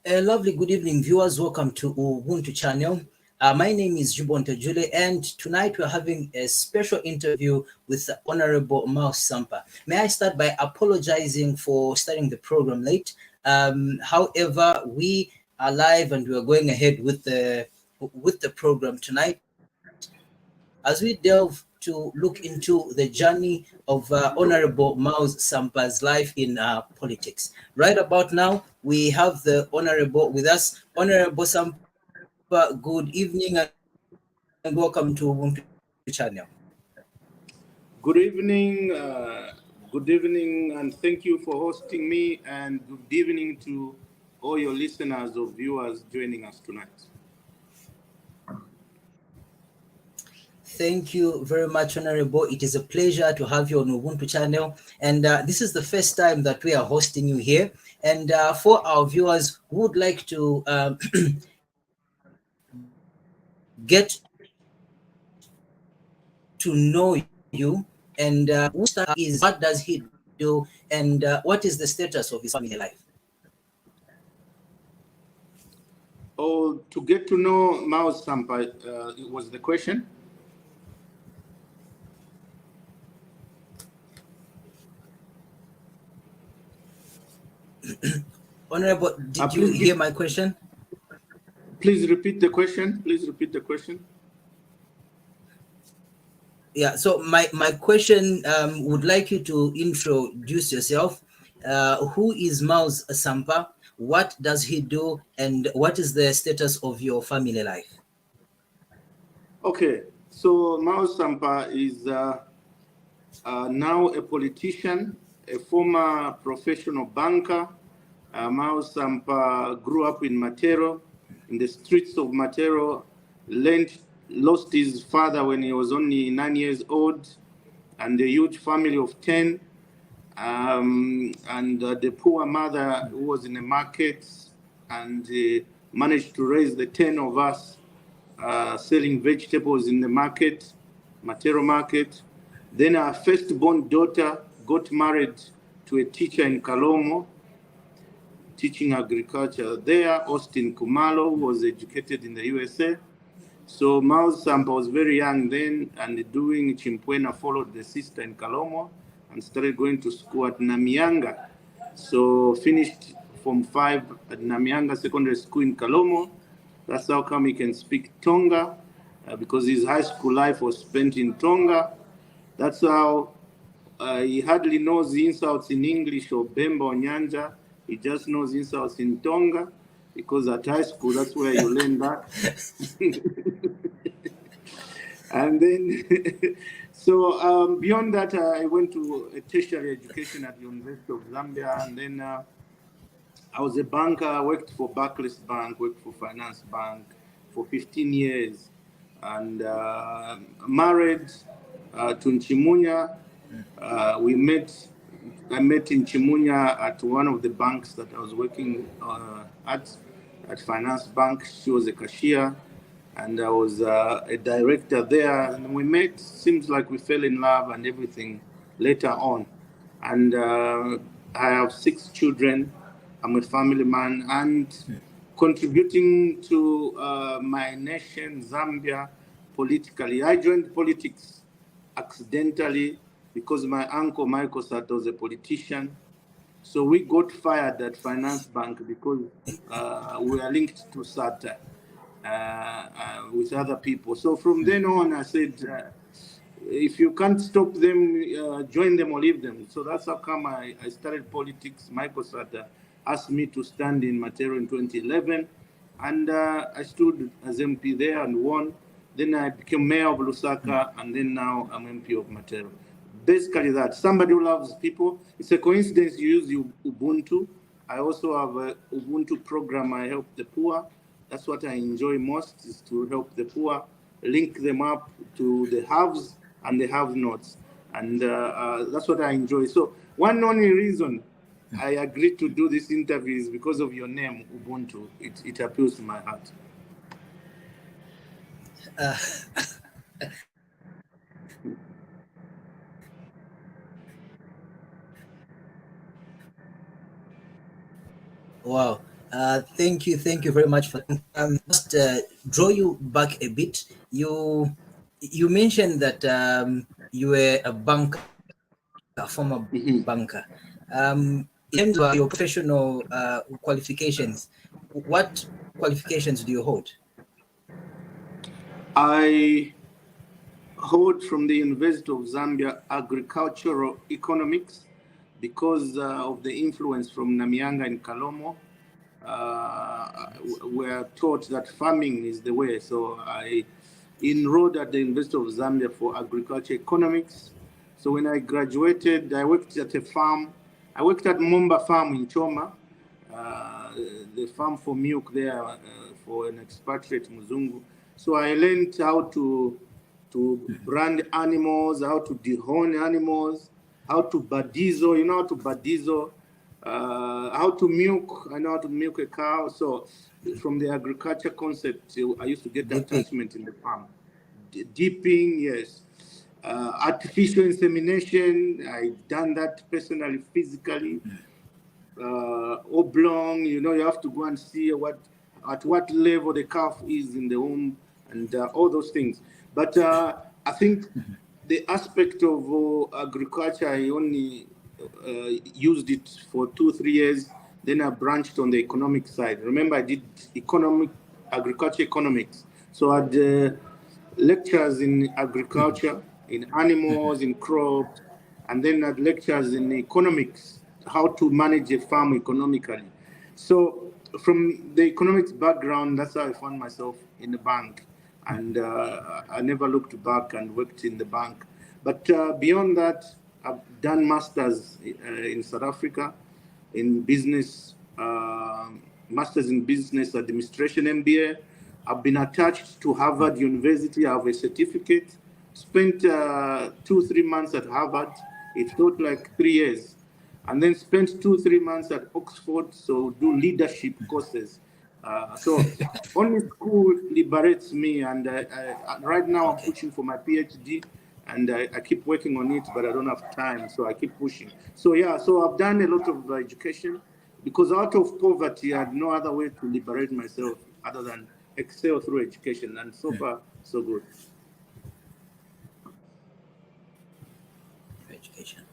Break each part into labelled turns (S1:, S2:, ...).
S1: A lovely good evening, viewers. Welcome to Ubuntu channel. My name is Jubonte Jule, and tonight we're having a special interview with the Honorable Mouse Sampa. May I start by apologizing for starting the program late? However, we are live and we're going ahead with the program tonight as we delve to look into the journey of Honorable Mouse Sampa's life in politics. Right about now, we have the Honorable with us. Honorable Sampa, good evening and welcome to Ubuntu channel.
S2: Good evening, and thank you for hosting me. And good evening to all your listeners or viewers joining us tonight.
S1: Thank you very much, Honorable. It is a pleasure to have you on Ubuntu channel. And this is the first time that we are hosting you here. And for our viewers who would like to get to know you, and is what does he do, and what is the status of his family life?
S2: Oh, to get to know Mao Sampa was the question.
S1: Honorable, did you hear my question?
S2: Please repeat the question. Please repeat the question.
S1: Yeah, so my question would like you to introduce yourself. Who is Mouse Sampa? What does he do? And what is the status of your family life?
S2: Okay, so Mao Sampa is now a politician, a former professional banker. Mao Sampa grew up in Matero, in the streets of Matero, lost his father when he was only 9 years old, and a huge family of 10. And the poor mother who was in the market and managed to raise the 10 of us selling vegetables in the market, Matero market. Then our firstborn daughter got married to a teacher in Kalomo, teaching agriculture there, Austin Kumalo, who was educated in the USA. So Mao Sampa was very young then, and doing Chimpwena followed the sister in Kalomo and started going to school at Namianga. So finished Form 5 at Namianga Secondary School in Kalomo. That's how come he can speak Tonga, because his high school life was spent in Tonga. That's how he hardly knows the insults in English or Bemba or Nyanja. He just knows insults in Tonga, because at high school, that's where you learn that. And then, so beyond that, I went to a tertiary education at the University of Zambia, and then I was a banker, worked for Barclays Bank, worked for Finance Bank for 15 years, and married to Nchimunya. I met in Chimunya at one of the banks that I was working at Finance Bank. She was a cashier, and I was a director there. And we met, seems like we fell in love and everything later on. And I have 6 children. I'm a family man and contributing to my nation, Zambia, politically. I joined politics accidentally because my uncle Michael Sato was a politician. So we got fired at Finance Bank because we are linked to SATA with other people. So from then on, I said, if you can't stop them, join them or leave them. So that's how come I started politics. Michael Sata asked me to stand in Matero in 2011, and I stood as MP there and won. Then I became mayor of Lusaka, and then now I'm MP of Matero. Basically that. Somebody who loves people. It's a coincidence you use Ubuntu. I also have a Ubuntu program. I help the poor. That's what I enjoy most, is to help the poor, link them up to the haves and the have-nots. And that's what I enjoy. So one only reason I agreed to do this interview is because of your name, Ubuntu. It appeals to my heart.
S1: Wow. Thank you very much for just draw you back a bit. You mentioned that you were a banker, a former
S2: Mhm.
S1: banker. In terms of your professional qualifications, what qualifications do you hold?
S2: I hold from the University of Zambia agricultural economics because of the influence from Namyanga and Kalomo. Were taught that farming is the way. So I enrolled at the University of Zambia for agriculture economics. So when I graduated, I worked at a farm. I worked at Momba Farm in Choma, uh, the farm for milk there for an expatriate Muzungu. So I learned how to brand animals, how to dehorn animals, how to badizo, you know how to badizo, how to milk, I know how to milk a cow. So from the agriculture concept, I used to get
S1: Dipping.
S2: attachment in the farm. Dipping, yes. Artificial insemination, I done that personally, physically. Oblong, you know, you have to go and see at what level the calf is in the womb and all those things. But I think the aspect of agriculture, I only used it for 2 3 years. Then I branched on the economic side. Remember, I did agriculture economics. So I had lectures in agriculture, in animals, in crops, and then had lectures in economics, how to manage a farm economically. So from the economics background, that's how I found myself in the bank. And I never looked back and worked in the bank. But beyond that, I've done masters in South Africa in business, masters in business administration, MBA. I've been attached to Harvard University. I have a certificate. Spent 2 3 months at Harvard. It felt like 3 years, and then spent 2 3 months at Oxford. So do leadership courses. So only school liberates me, and right now I'm
S1: Okay.
S2: pushing for my PhD, and I keep working on it, but I don't have time, so I keep pushing. So yeah, so I've done a lot of education because out of poverty, I had no other way to liberate myself other than excel through education, and so far, so good.
S1: Education.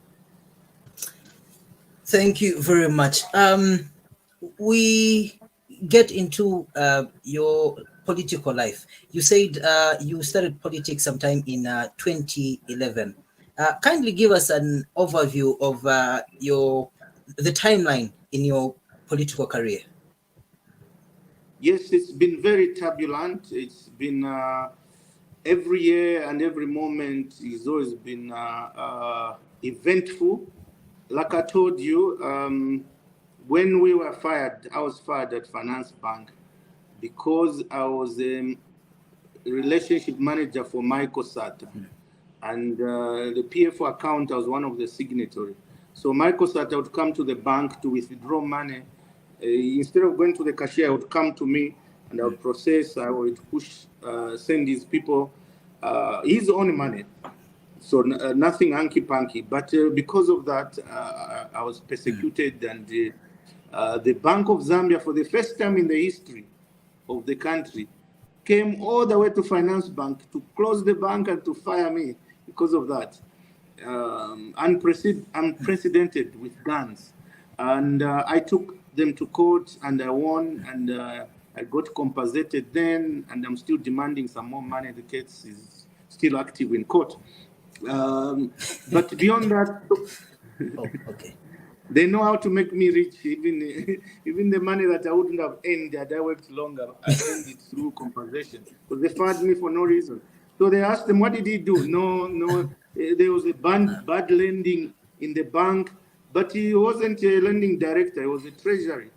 S1: Thank you very much. We get into your political life. You said you started politics sometime in 2011. Kindly give us an overview of your the timeline in your political career.
S2: Yes, it's been very turbulent. It's been every year and every moment has always been eventful. Like I told you, when we were fired, I was fired at Finance Bank because I was a relationship manager for Michael Sata. And the PFO account, I was one of the signatories. So Michael Sata would come to the bank to withdraw money. Instead of going to the cashier, I would come to me and I would process, I would push, send these people his own money. So nothing hanky panky. But because of that, I was persecuted, and the Bank of Zambia, for the first time in the history of the country, came all the way to Finance Bank to close the bank and to fire me because of that. Unprecedented with guns. And I took them to court and I won, and I got compensated then, and I'm still demanding some more money. The case is still active in court. Um, but beyond that,
S1: Oh, okay.
S2: they know how to make me rich. Even even the money that I wouldn't have earned had I worked longer, I earned it through compensation because they fired me for no reason. So they asked them, "What did he do?" No, no. There was a bad lending in the bank, but he wasn't a lending director. He was a treasury.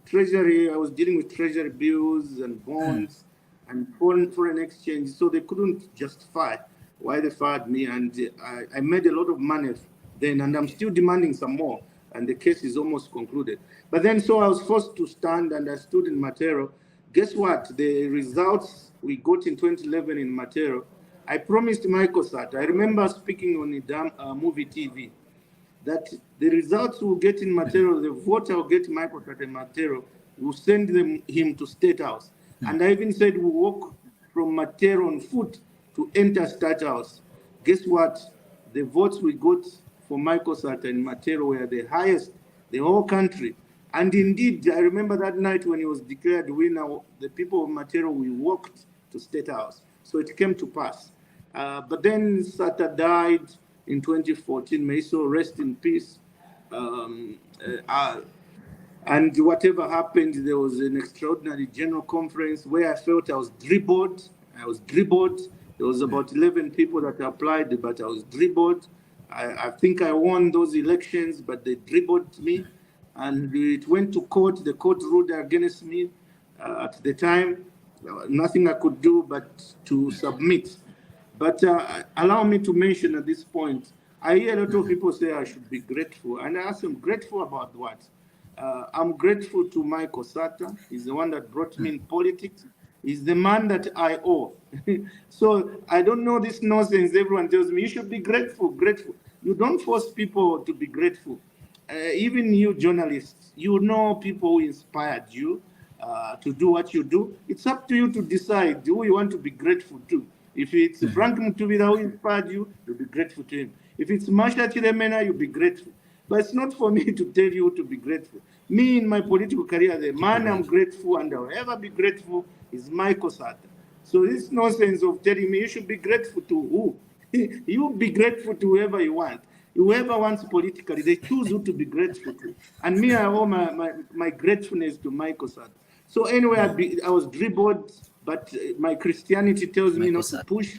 S2: Treasury. I was dealing with treasury bills and bonds and foreign exchange. So they couldn't justify why they fired me, and I made a lot of money then, and I'm
S1: Okay.
S2: still demanding some more, and the case is almost concluded. But then, so I was forced to stand, and I stood in Matero. Guess what? The results we got in 2011 in Matero, I promised Michael Sat. I remember speaking on the movie TV that the results we'll get in Matero, the vote I'll get Michael Sat in Matero we'll send him to State House. And I even said we walk from Matero on foot to enter State House. Guess what? The votes we got for Michael Sata and Matero were the highest the whole country. And indeed, I remember that night when he was declared winner, the people of Matero, we walked to State House. So it came to pass. But then Sata died in 2014. May so rest in peace. And whatever happened, there was an extraordinary general conference where I felt I was dribbled. There was about 11 people that applied, but I was dribbled. I think I won those elections, but they dribbled me. And it went to court. The court ruled against me at the time. Nothing I could do but to submit. But allow me to mention at this point, I hear a lot of people say I should be grateful. And I ask them, grateful about what? I'm grateful to Michael Sata. He's the one that brought me in politics. He's the man that I owe. So I don't know this nonsense. Everyone tells me, you should be grateful. You don't force people to be grateful. Even you journalists, you know people who inspired you to do what you do. It's up to you to decide who you want to be grateful to. If it's Frank Mutubira who inspired you, you'll be grateful to him. If it's Masha Chiremena, you'll be grateful. But it's not for me to tell you to be grateful. Me, in my political career, the man I'm grateful and I'll ever be grateful is Michael Sata. So this nonsense of telling me you should be grateful to who? You be grateful to whoever you want. Whoever wants politically, they choose who to be grateful to. And me, I owe my gratefulness to Michael Sata. So anyway, I was dribbled, but my Christianity tells me not to push.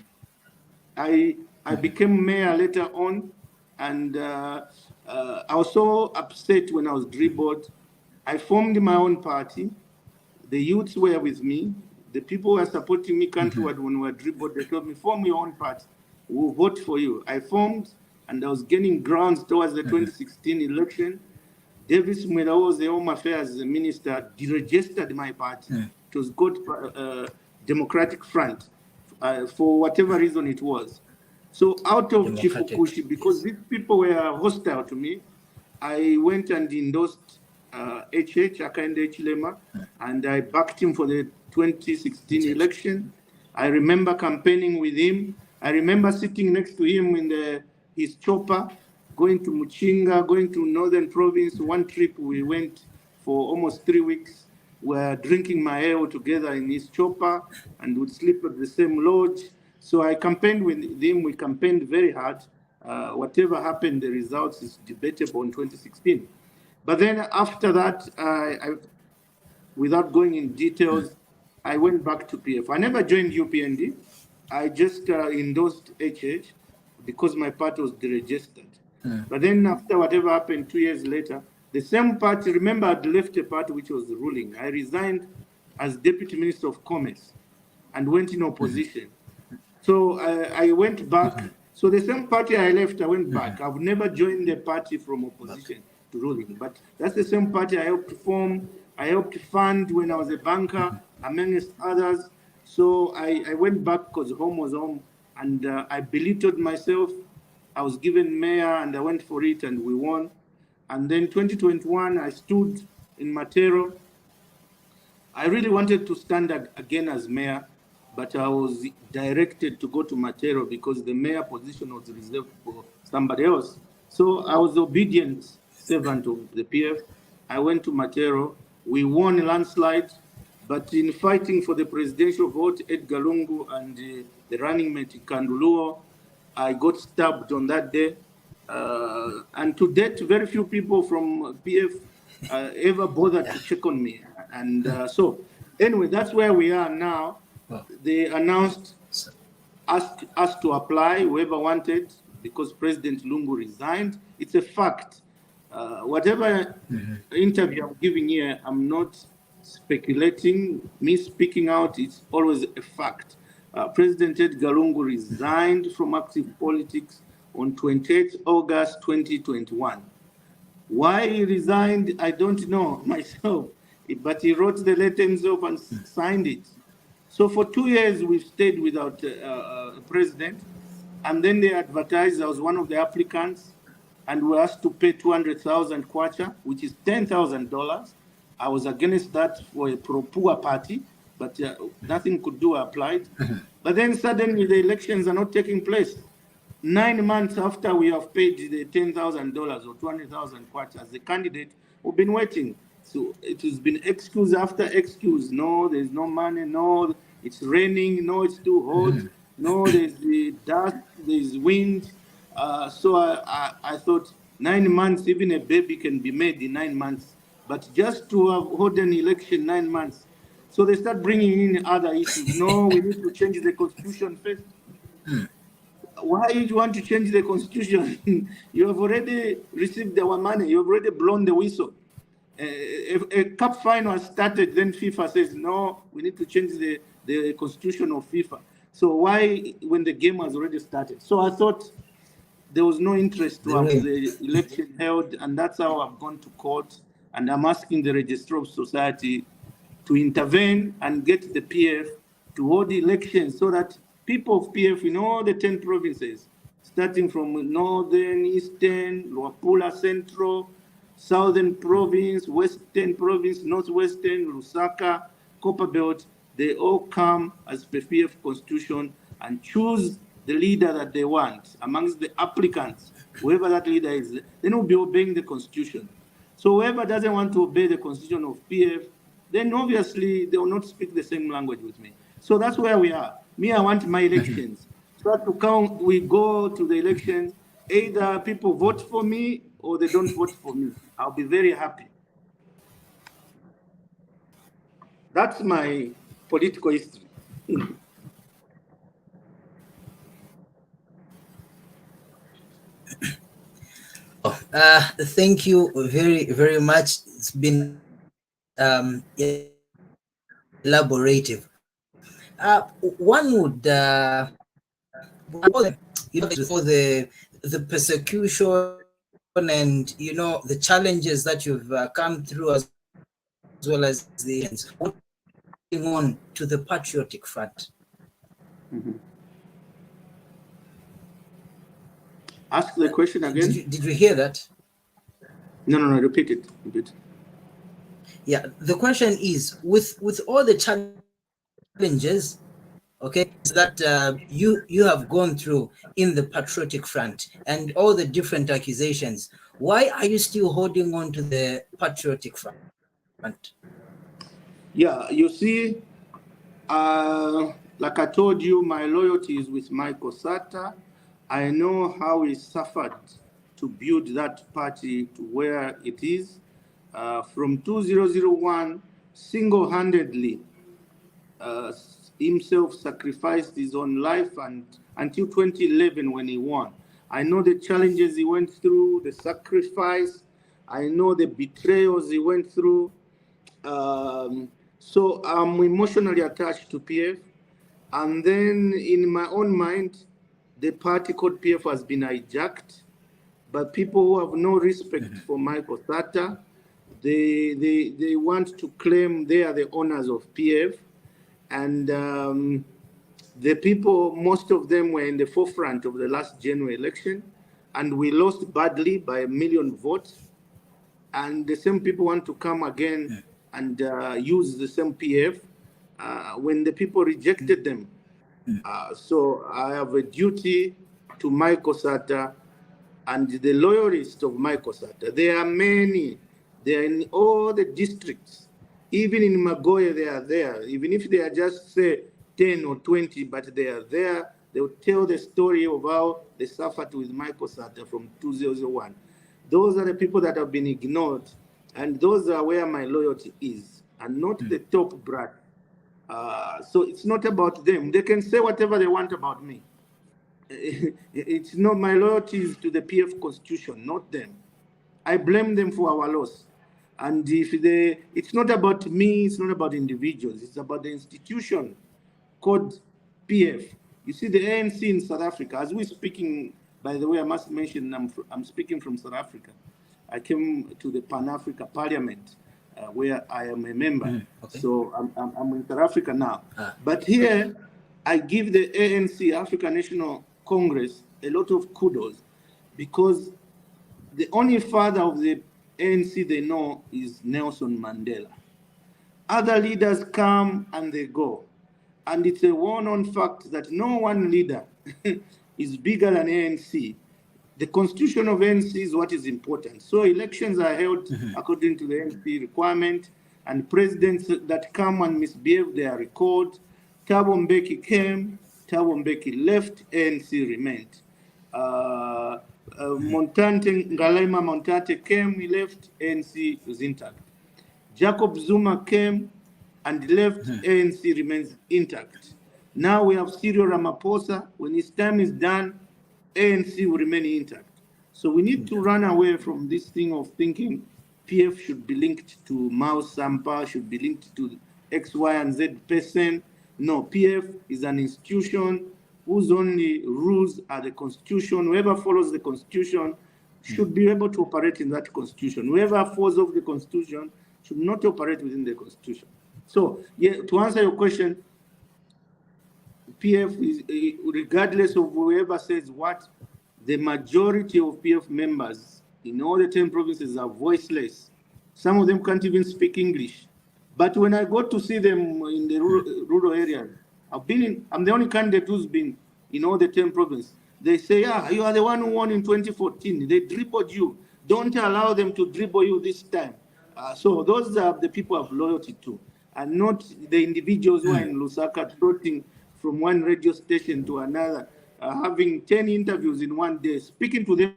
S2: I became mayor later on, and I was so upset when I was dribbled. I formed my own party. The youths were with me. The people who were supporting me countrywide when we were dribbled, they told me, form your own party. We'll vote for you. I formed, and I was gaining grounds towards the 2016 election. Davis Mwela was the Home Affairs Minister, deregistered my party. It was called Democratic Front, for whatever reason it was. So out of Chifukushi, because these people were hostile to me, I went and endorsed HH, Akande Chilema, and I backed him for the 2016 election. I remember campaigning with him. I remember sitting next to him in his chopper, going to Muchinga, going to Northern Province. One trip we went for almost 3 weeks. We were drinking my ale together in his chopper and would sleep at the same lodge. So I campaigned with him. We campaigned very hard. Whatever happened, the results is debatable in 2016. But then after that, without going in details, I went back to PF. I never joined UPND. I just endorsed HH because my party was deregistered. But then after whatever happened 2 years later, the same party, remember I'd left a party which was ruling. I resigned as Deputy Minister of Commerce and went in opposition. So I went back. So the same party I left, I went back. I've never joined the party from opposition to ruling, but that's the same party I helped form. I helped fund when I was a banker, amongst others. So I went back because home was home, and I belittled myself. I was given mayor, and I went for it, and we won. And then 2021, I stood in Matero. I really wanted to stand again as mayor, but I was directed to go to Matero because the mayor position was reserved for somebody else. So I was obedient servant of the PF. I went to Matero. We won a landslide, but in fighting for the presidential vote, Edgar Lungu and the running mate Kanduluo, I got stabbed on that day. And to date, very few people from PF ever bothered to check on me. And so anyway, that's where we are now. They announced asked us to apply, whoever wanted, because President Lungu resigned. It's a fact. Whatever interview I'm giving here, I'm not speculating. Me speaking out, it's always a fact. President Edgar Lungu resigned from active politics on 28 August 2021. Why he resigned, I don't know myself, but he wrote the letter himself and signed it. So for 2 years, we've stayed without a president. And then they advertised I was one of the applicants, and we asked to pay 200,000 kwacha, which is $10,000. I was against that for a pro-poor party, but nothing could do. I applied. But then suddenly the elections are not taking place. 9 months after we have paid the $10,000 or 200,000 kwacha as the candidate, we've been waiting. So it has been excuse after excuse. No, there's no money. No, it's raining. No, it's too hot. No, there's the dust. There's wind. So I thought 9 months, even a baby can be made in 9 months. But just to have hold an election 9 months. So they start bringing in other issues. No, we need to change the constitution first. Why do you want to change the constitution? You have already received our money. You have already blown the whistle. A cup final has started, then FIFA says, no, we need to change the constitution of FIFA. So why, when the game has already started? So I thought there was no interest to have the election held, and that's how I've gone to court, and I'm asking the Registrar of Society to intervene and get the PF to hold the elections so that people of PF in all the 10 provinces, starting from Northern, Eastern, Luapula, Central, Southern Province, Western Province, Northwestern, Lusaka, Copperbelt, they all come as per PF Constitution and choose the leader that they want amongst the applicants. Whoever that leader is, then will be obeying the Constitution. So whoever doesn't want to obey the Constitution of PF, then obviously they will not speak the same language with me. So that's where we are. Me, I want my elections. So to count, we go to the elections, either people vote for me or they don't vote for me. I'll be very happy. That's my political history.
S1: Thank you very, very much. It's been elaborative. One would, before the persecution and the challenges that you've come through, as well as the on to the Patriotic Front.
S2: Ask the question again.
S1: Did you hear that?
S2: No, repeat it.
S1: Yeah, the question is, with all the challenges, okay, that you have gone through in the Patriotic Front and all the different accusations, why are you still holding on to the Patriotic Front?
S2: Yeah, you see, like I told you, my loyalty is with Michael Sata. I know how he suffered to build that party to where it is. From 2001, single-handedly, himself sacrificed his own life, and until 2011 when he won. I know the challenges he went through, the sacrifice. I know the betrayals he went through. So I'm emotionally attached to PF. And then in my own mind, the party called PF has been hijacked by people who have no respect for Michael Sata. They want to claim they are the owners of PF. And the people, most of them were in the forefront of the last general election. And we lost badly by 1 million votes. And the same people want to come again and use the same PF when the people rejected them. So I have a duty to Michael Sata and the loyalists of Michael Sata. There are many. They are in all the districts. Even in Magoya, they are there. Even if they are just, say, 10 or 20, but they are there. They will tell the story of how they suffered with Michael Sata from 2001. Those are the people that have been ignored, and those are where my loyalty is, and not the top brat. So it's not about them. They can say whatever they want about me. It's not, my loyalty is to the PF Constitution, not them. I blame them for our loss. And it's not about me, it's not about individuals, it's about the institution called PF. You see, the ANC in South Africa, as we're speaking, by the way, I must mention I'm speaking from South Africa. I came to the Pan-Africa Parliament, where I am a member.
S1: Okay.
S2: So I'm in South Africa now. But here, I give the ANC, African National Congress, a lot of kudos, because the only father of the ANC they know is Nelson Mandela. Other leaders come and they go. And it's a well-known fact that no one leader is bigger than ANC. The constitution of ANC is what is important. So elections are held according to the ANC requirement, and presidents that come and misbehave, they are recalled. Thabo Mbeki came, Thabo Mbeki left, ANC remained. Montante, Ngalema Montante came, he left, ANC was intact. Jacob Zuma came and left, ANC remains intact. Now we have Cyril Ramaphosa. When his time is done, ANC will remain intact. So we need to run away from this thing of thinking PF should be linked to Mao Sampa, should be linked to X, Y, and Z person. No, PF is an institution whose only rules are the constitution. Whoever follows the constitution should be able to operate in that constitution. Whoever falls off the constitution should not operate within the constitution. So, yeah, to answer your question, PF is, regardless of whoever says what, the majority of PF members in all the 10 provinces are voiceless. Some of them can't even speak English. But when I go to see them in the rural areas, I'm the only candidate who's been in all the 10 provinces. They say, yeah, you are the one who won in 2014. They dribbled you. Don't allow them to dribble you this time. So those are the people I have loyalty to, and not the individuals who are in Lusaka trotting from one radio station to another, having 10 interviews in one day, speaking to them.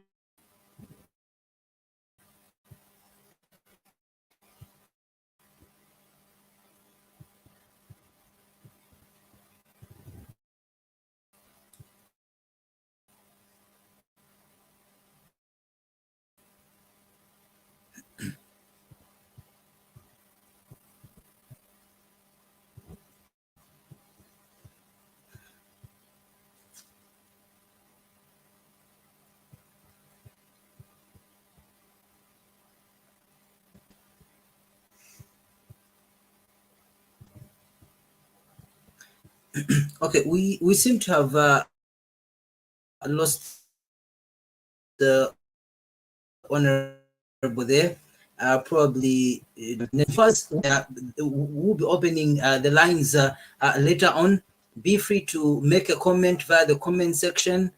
S1: Okay, we seem to have lost the honorable there. Probably first we'll be opening the lines later on. Be free to make a comment via the comment section,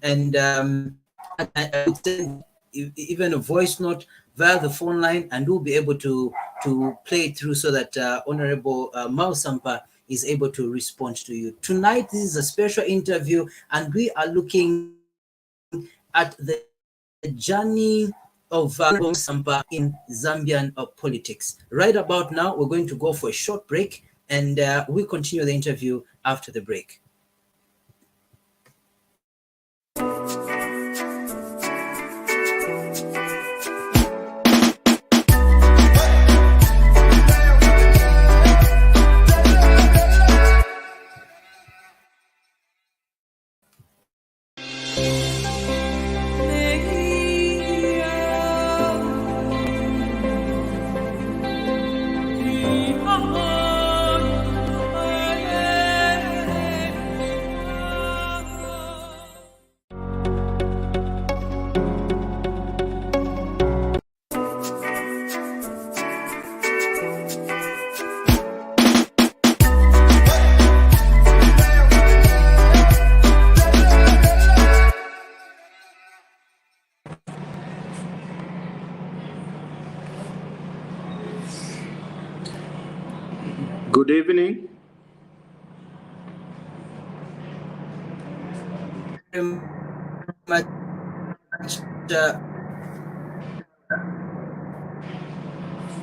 S1: and I would send even a voice note via the phone line, and we'll be able to play it through so that Honorable Mao Sampa is able to respond to you. Tonight, this is a special interview, and we are looking at the journey of Sampa in Zambian politics. Right about now, we're going to go for a short break, and we'll continue the interview after the break.
S2: Good evening.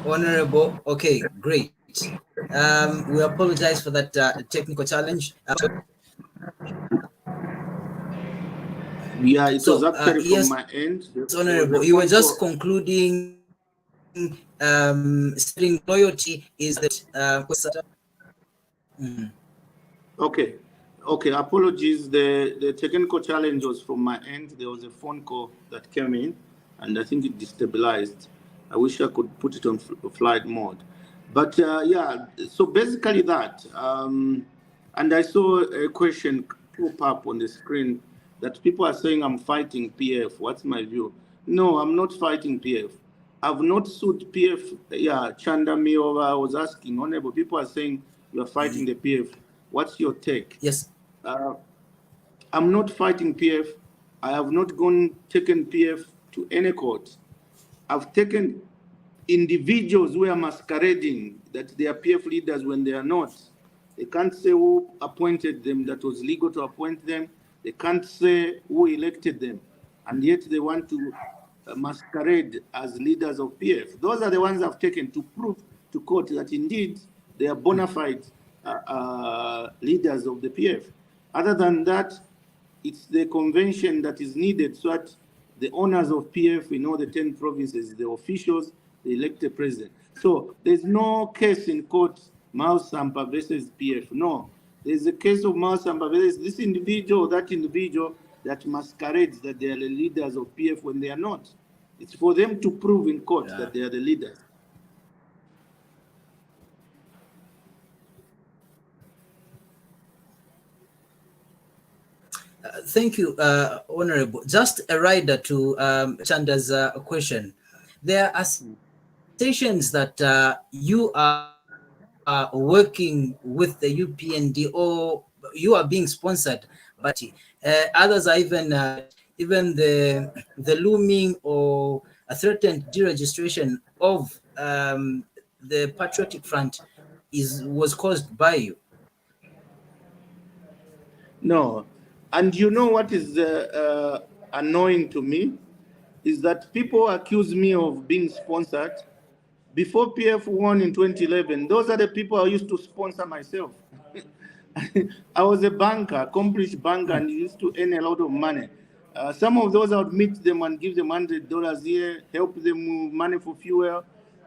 S1: Honorable, okay, great. We apologize for that technical challenge.
S2: Yeah, it was actually
S1: yes,
S2: from my end.
S1: Honorable, you were just concluding string loyalty is that
S2: Okay, apologies. The technical challenge was from my end. There was a phone call that came in, and I think it destabilized. I wish I could put it on flight mode. But yeah, so basically that. And I saw a question pop up on the screen that people are saying I'm fighting PF. What's my view? No, I'm not fighting PF. I've not sued PF. Yeah, Chanda Miova was asking, Honorable, people are saying you are fighting the PF. What's your take?
S1: Yes.
S2: Uh, I'm not fighting PF. I have not taken PF to any court. I've taken individuals who are masquerading that they are PF leaders when they are not. They can't say who appointed them that was legal to appoint them. They can't say who elected them. And yet they want to masquerade as leaders of PF. Those are the ones I've taken to prove to court that indeed they are bona fide leaders of the PF. Other than that, it's the convention that is needed so that the owners of PF in all the 10 provinces, the officials, they elect a president. So there's no case in court, Mao Sampa versus PF. No, there's a case of Mao Sampa versus this individual, that individual that masquerades that they are the leaders of PF when they are not. It's for them to prove in court that they are the leaders.
S1: Thank you, Honorable. Just a rider to Chanda's question. There are stations that you are working with the UPND or you are being sponsored, but others are even the looming or a threatened deregistration of the Patriotic Front was caused by you.
S2: No. And you know what is annoying to me? Is that people accuse me of being sponsored. Before PF won in 2011, those are the people I used to sponsor myself. I was a banker, accomplished banker, and used to earn a lot of money. Some of those I would meet them and give them $100 here, help them with money for fuel,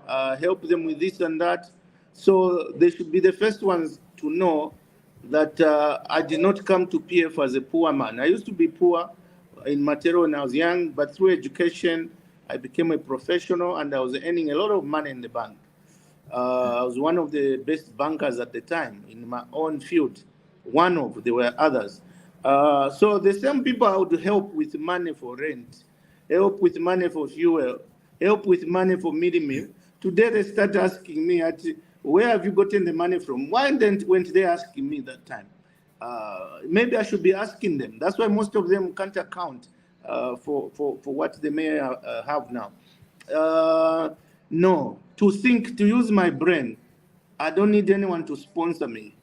S2: help them with this and that. So they should be the first ones to know that I did not come to PF as a poor man. I used to be poor in material when I was young, but through education, I became a professional and I was earning a lot of money in the bank. I was one of the best bankers at the time in my own field. There were others. So the same people I would help with money for rent, help with money for fuel, help with money for meal. Today they start asking me, where have you gotten the money from? Why weren't they asking me that time? Maybe I should be asking them. That's why most of them can't account for what they may have now. No, to use my brain, I don't need anyone to sponsor me.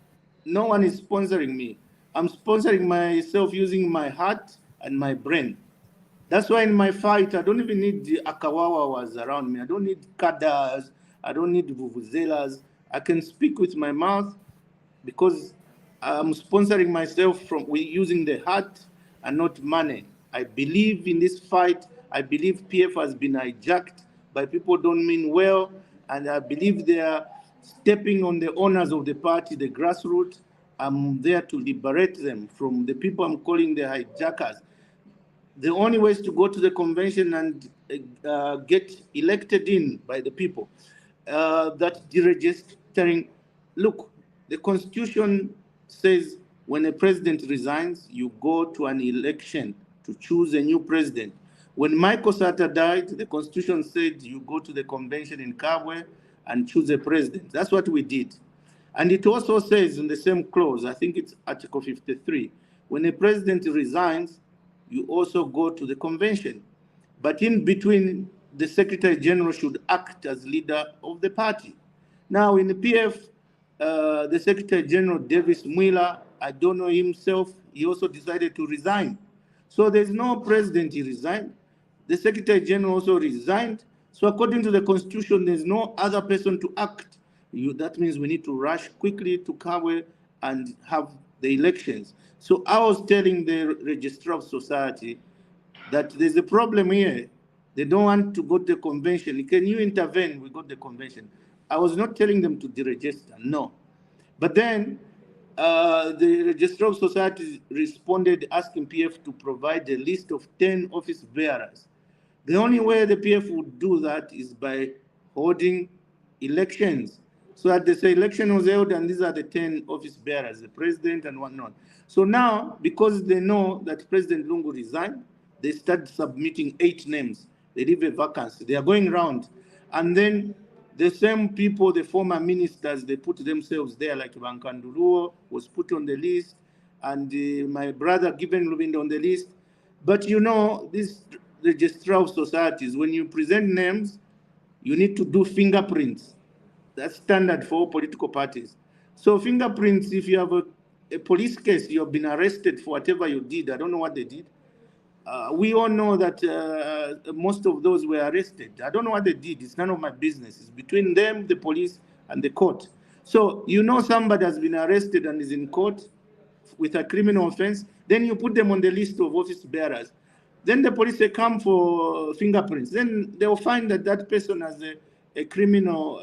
S2: No one is sponsoring me. I'm sponsoring myself using my heart and my brain. That's why in my fight, I don't even need the akawawas around me. I don't need kadas. I don't need vuvuzelas. I can speak with my mouth because I'm sponsoring myself from using the heart and not money. I believe in this fight. I believe PF has been hijacked by people who don't mean well, and I believe they are stepping on the owners of the party, the grassroots. I'm there to liberate them from the people I'm calling the hijackers. The only way is to go to the convention and get elected in by the people. That deregistering, look, the Constitution says when a president resigns, you go to an election to choose a new president. When Michael Sata died, the Constitution said you go to the convention in Kabwe and choose a president. That's what we did. And it also says in the same clause, I think it's Article 53, when a president resigns, you also go to the convention. But in between, the Secretary General should act as leader of the party. Now, in the PF, the Secretary General, Davis Mwila, I don't know himself, he also decided to resign. So there's no president, he resigned. The Secretary General also resigned. So according to the Constitution, there's no other person to act. That means we need to rush quickly to Kabwe and have the elections. So I was telling the Registrar of Society that there's a problem here. They don't want to go to the convention. Can you intervene? We got the convention. I was not telling them to deregister, no. But then the Registrar of Society responded asking PF to provide a list of 10 office bearers. The only way the PF would do that is by holding elections. So that they say election was held and these are the 10 office bearers, the president and whatnot. So now, because they know that President Lungu resigned, they start submitting 8 names. They leave a vacancy. They are going around. And then the same people, the former ministers, they put themselves there, like Bankanduruo was put on the list, and my brother Given Lubindo on the list. But you know, this registrar of societies, when you present names, you need to do fingerprints. That's standard for all political parties. So fingerprints, if you have a police case, you have been arrested for whatever you did. I don't know what they did. We all know that most of those were arrested. I don't know what they did. It's none of my business. It's between them, the police, and the court. So you know somebody has been arrested and is in court with a criminal offense, then you put them on the list of office bearers. Then the police say, come for fingerprints. Then they will find that that person has a criminal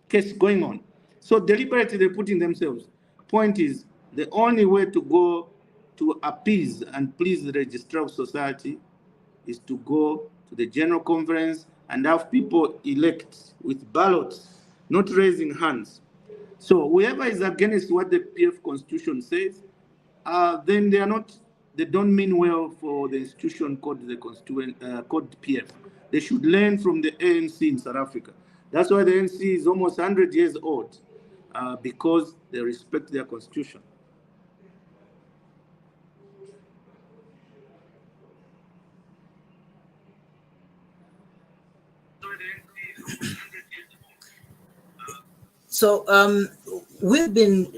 S2: case going on. So deliberately they're putting themselves. Point is, the only way to go to appease and please the registrar of society is to go to the general conference and have people elect with ballots, not raising hands. So whoever is against what the PF constitution says, then they don't mean well for the institution called the called PF. They should learn from the ANC in South Africa. That's why the ANC is almost 100 years old, because they respect their constitution.
S1: So we've been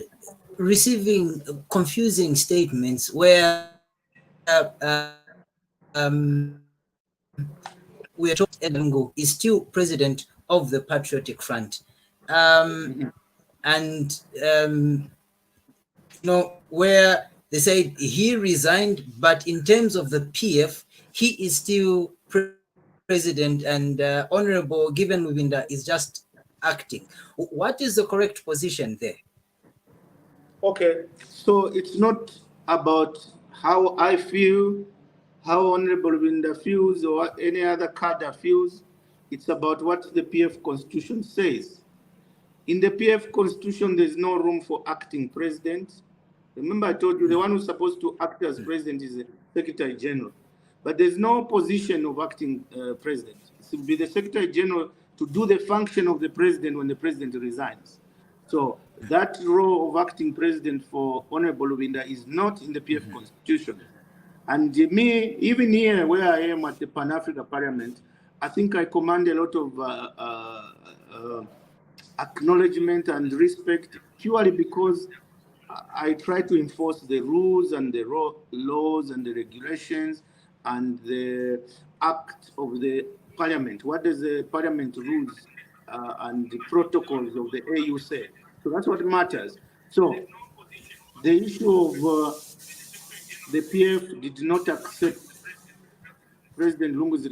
S1: receiving confusing statements where we are told Engo is still president of the Patriotic Front. And where they said he resigned, but in terms of the PF, he is still president, and Honorable Given Lubinda is just acting. What is the correct position there?
S2: Okay, so it's not about how I feel, how Honorable Lubinda feels, or any other cadre feels. It's about what the PF Constitution says. In the PF Constitution, there's no room for acting president. Remember, I told you the one who's supposed to act as president is the Secretary General. But there's no position of acting president. It will be the Secretary General to do the function of the president when the president resigns. So that role of acting president for Honorable Lubinda is not in the PF Constitution. And me, even here where I am at the Pan-Africa Parliament, I think I command a lot of acknowledgement and respect, purely because I try to enforce the rules and the laws and the regulations and the act of the parliament. What does the parliament rules and the protocols of the AU say? So that's what matters. So the issue of the PF did not accept President Lungu's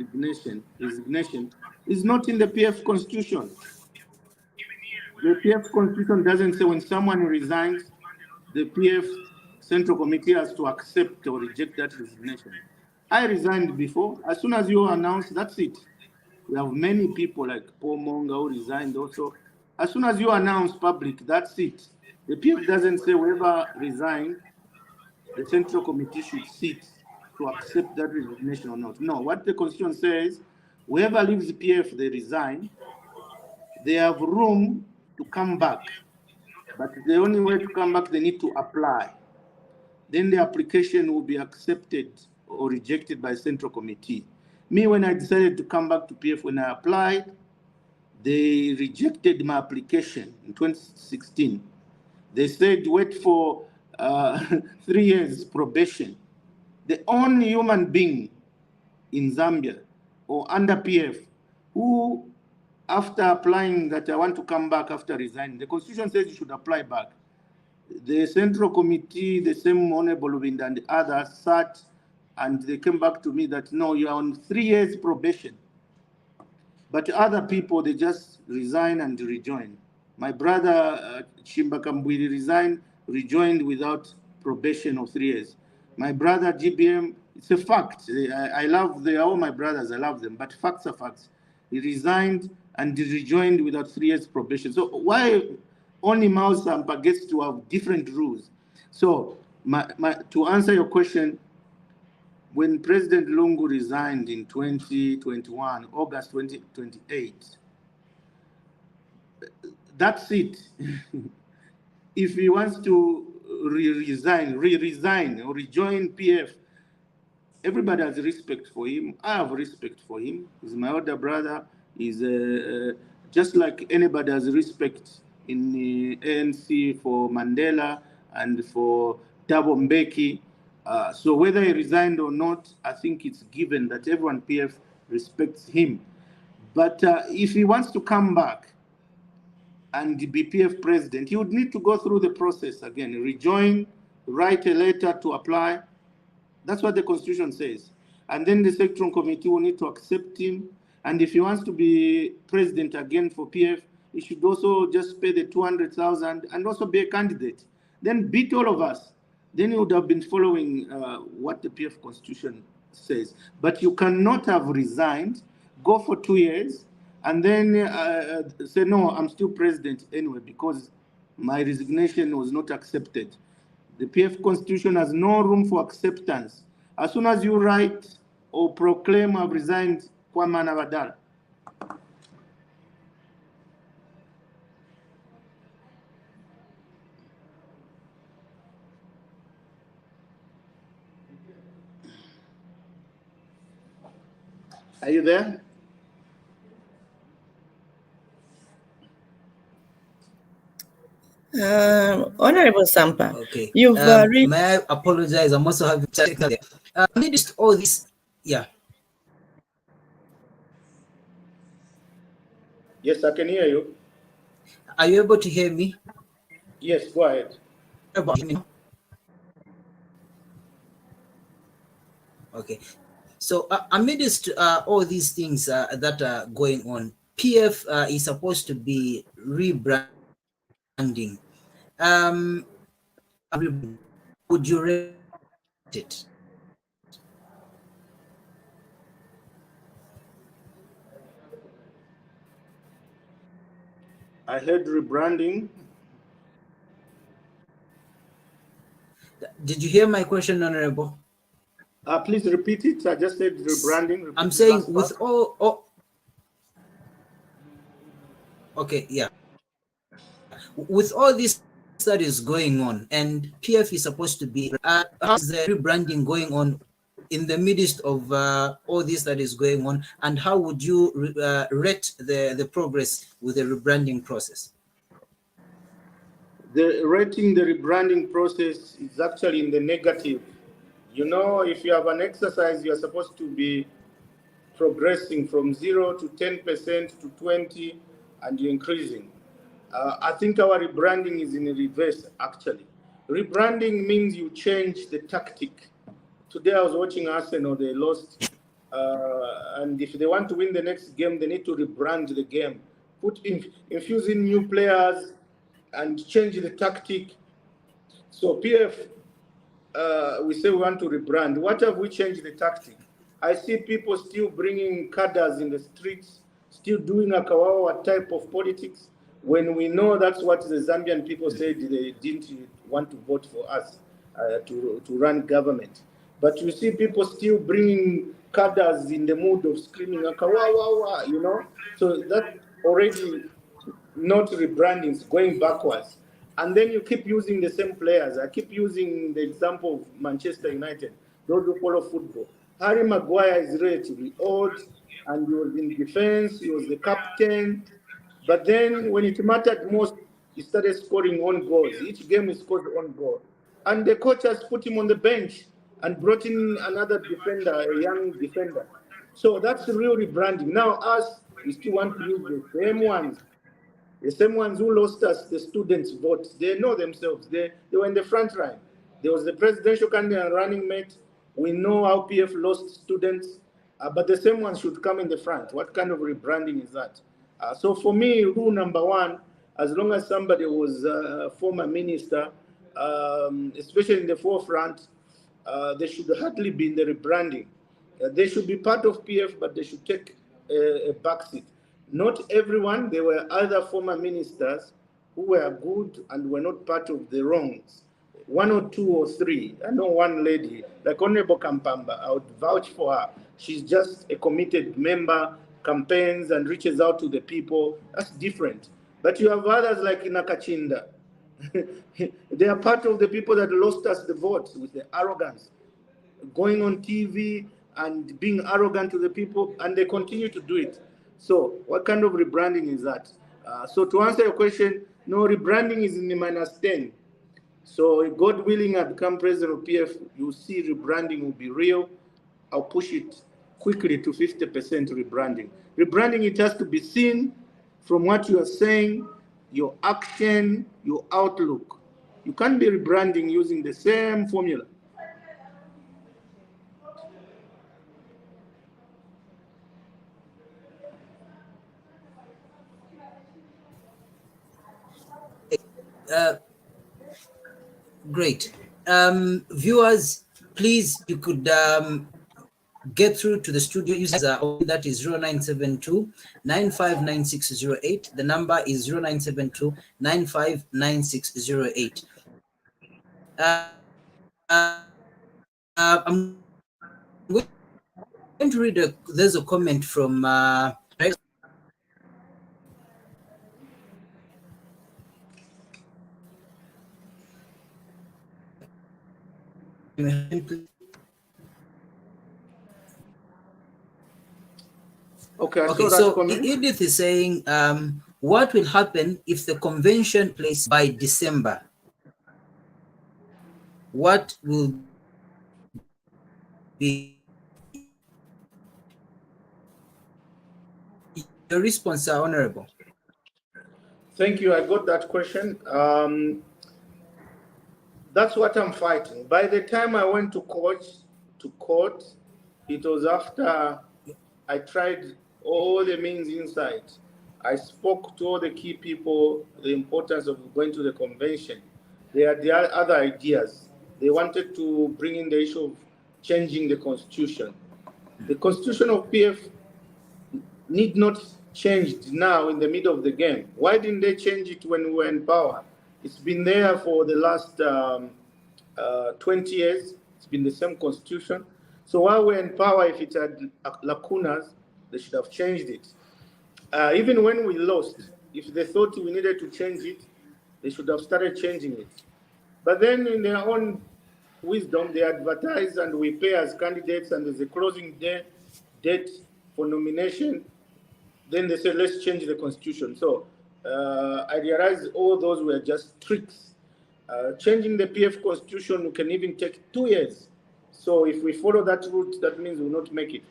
S2: resignation is not in the PF Constitution. The PF Constitution doesn't say when someone resigns, the PF Central Committee has to accept or reject that resignation. I resigned before. As soon as you announce, that's it. We have many people like Paul Monga who resigned also. As soon as you announce public, that's it. The PF doesn't say whoever resigned, the Central Committee should sit to accept that resignation or not. No, what the Constitution says, whoever leaves the PF, they resign. They have room to come back. But the only way to come back, they need to apply. Then the application will be accepted or rejected by Central Committee. Me, when I decided to come back to PF, when I applied, they rejected my application in 2016. They said, wait for 3 years probation. The only human being in Zambia or under PF who, after applying that I want to come back after resigning, the Constitution says you should apply back. The Central Committee, the same Honorable Lubinda and the others sat and they came back to me that, no, you're on 3 years probation. But other people, they just resign and rejoin. My brother, Chimba Kambwili, resigned, rejoined without probation of 3 years. My brother, GBM, it's a fact. I love, they are all my brothers, I love them, but facts are facts. He resigned and he rejoined without 3 years probation. So why only Mao Sampa gets to have different rules? So to answer your question, when President Lungu resigned in 2021, August 2028, that's it. If he wants to re-resign or rejoin PF, everybody has respect for him. I have respect for him. He's my older brother. He's just like anybody has respect in the ANC for Mandela and for Thabo Mbeki. So whether he resigned or not, I think it's given that everyone PF respects him. But if he wants to come back and be PF president, he would need to go through the process again, rejoin, write a letter to apply. That's what the Constitution says. And then the Sectoral Committee will need to accept him. And if he wants to be president again for PF, he should also just pay the 200,000 and also be a candidate. Then beat all of us. Then he would have been following what the PF Constitution says. But you cannot have resigned, go for 2 years, and then say, no, I'm still president anyway because my resignation was not accepted. The PF Constitution has no room for acceptance. As soon as you write or proclaim I've resigned, Kwama Navadal. Are you there?
S3: Honorable Sampa,
S1: Okay.
S3: you've
S1: may I apologize? I'm also having technical. Amidst all this, yeah.
S2: Yes, I can hear you.
S1: Are you able to hear me?
S2: Yes, go ahead.
S1: Okay. So amidst all these things that are going on, PF is supposed to be rebranding. Would you rate it?
S2: I heard rebranding.
S1: Did you hear my question, Honorable?
S2: Please repeat it. I just said rebranding.
S1: I'm saying with all. Okay, yeah. With all this that is going on, and PF is supposed to be, how's the rebranding going on in the midst of all this that is going on, and how would you rate the progress with the rebranding process?
S2: The rating the rebranding process is actually in the negative. You know, if you have an exercise, you are supposed to be progressing from 0 to 10% to 20, and you're increasing. I think our rebranding is in reverse, actually. Rebranding means you change the tactic. Today I was watching Arsenal, they lost. And if they want to win the next game, they need to rebrand the game. Infuse in new players and change the tactic. So PF, we say we want to rebrand. What have we changed the tactic? I see people still bringing cadres in the streets, still doing a kawawa type of politics, when we know that's what the Zambian people said they didn't want to vote for us to run government. But you see people still bringing cadres in the mood of screaming a kawawa, you know? So that already not rebranding, it's going backwards. And then you keep using the same players. I keep using the example of Manchester United, those who follow football. Harry Maguire is relatively old, and he was in defense, he was the captain. But then when it mattered most, he started scoring own goals. Each game he scored own goal. And the coach has put him on the bench and brought in another defender, a young defender. So that's the real rebranding. Now us, we still want to use the same ones. The same ones who lost us the students' votes. They know themselves. They were in the front line. There was the presidential candidate and running mate. We know how PF lost students, but the same ones should come in the front. What kind of rebranding is that? So for me, rule number one, as long as somebody was a former minister, especially in the forefront, they should hardly be in the rebranding. They should be part of PF, but they should take a backseat. Not everyone, there were other former ministers who were good and were not part of the wrongs. one or two or three. I know one lady, like Honorable Kampamba, I would vouch for her. She's just a committed member, campaigns and reaches out to the people. That's different. But you have others like Nakachinda. They are part of the people that lost us the votes with the arrogance, going on TV and being arrogant to the people, and they continue to do it. So what kind of rebranding is that? So to answer your question, no, rebranding is in the -10. So if God willing, I become president of PF, you see rebranding will be real. I'll push it quickly to 50% rebranding. Rebranding, it has to be seen from what you are saying, your action, your outlook. You can't be rebranding using the same formula.
S1: Great. Viewers, please, you could get through to the studio using that is 0972 959608. The number is 0972 959608. I'm going to read there's a comment from
S2: Okay,
S1: so Edith is saying, what will happen if the convention plays by December? What will be your response, Honorable?
S2: Thank you. I got that question. That's what I'm fighting. By the time I went to court, it was after I tried all the means inside. I spoke to all the key people, the importance of going to the convention. They had the other ideas. They wanted to bring in the issue of changing the constitution. The constitution of PF need not change now in the middle of the game. Why didn't they change it when we were in power? It's been there for the last 20 years. It's been the same constitution. So while we're in power, if it had lacunas, they should have changed it. Even when we lost, if they thought we needed to change it, they should have started changing it. But then in their own wisdom, they advertise and we pay as candidates and there's a closing date for nomination. Then they said, let's change the constitution. So I realized all those were just tricks. Changing the PF constitution can even take 2 years. So if we follow that route, that means we'll not make it.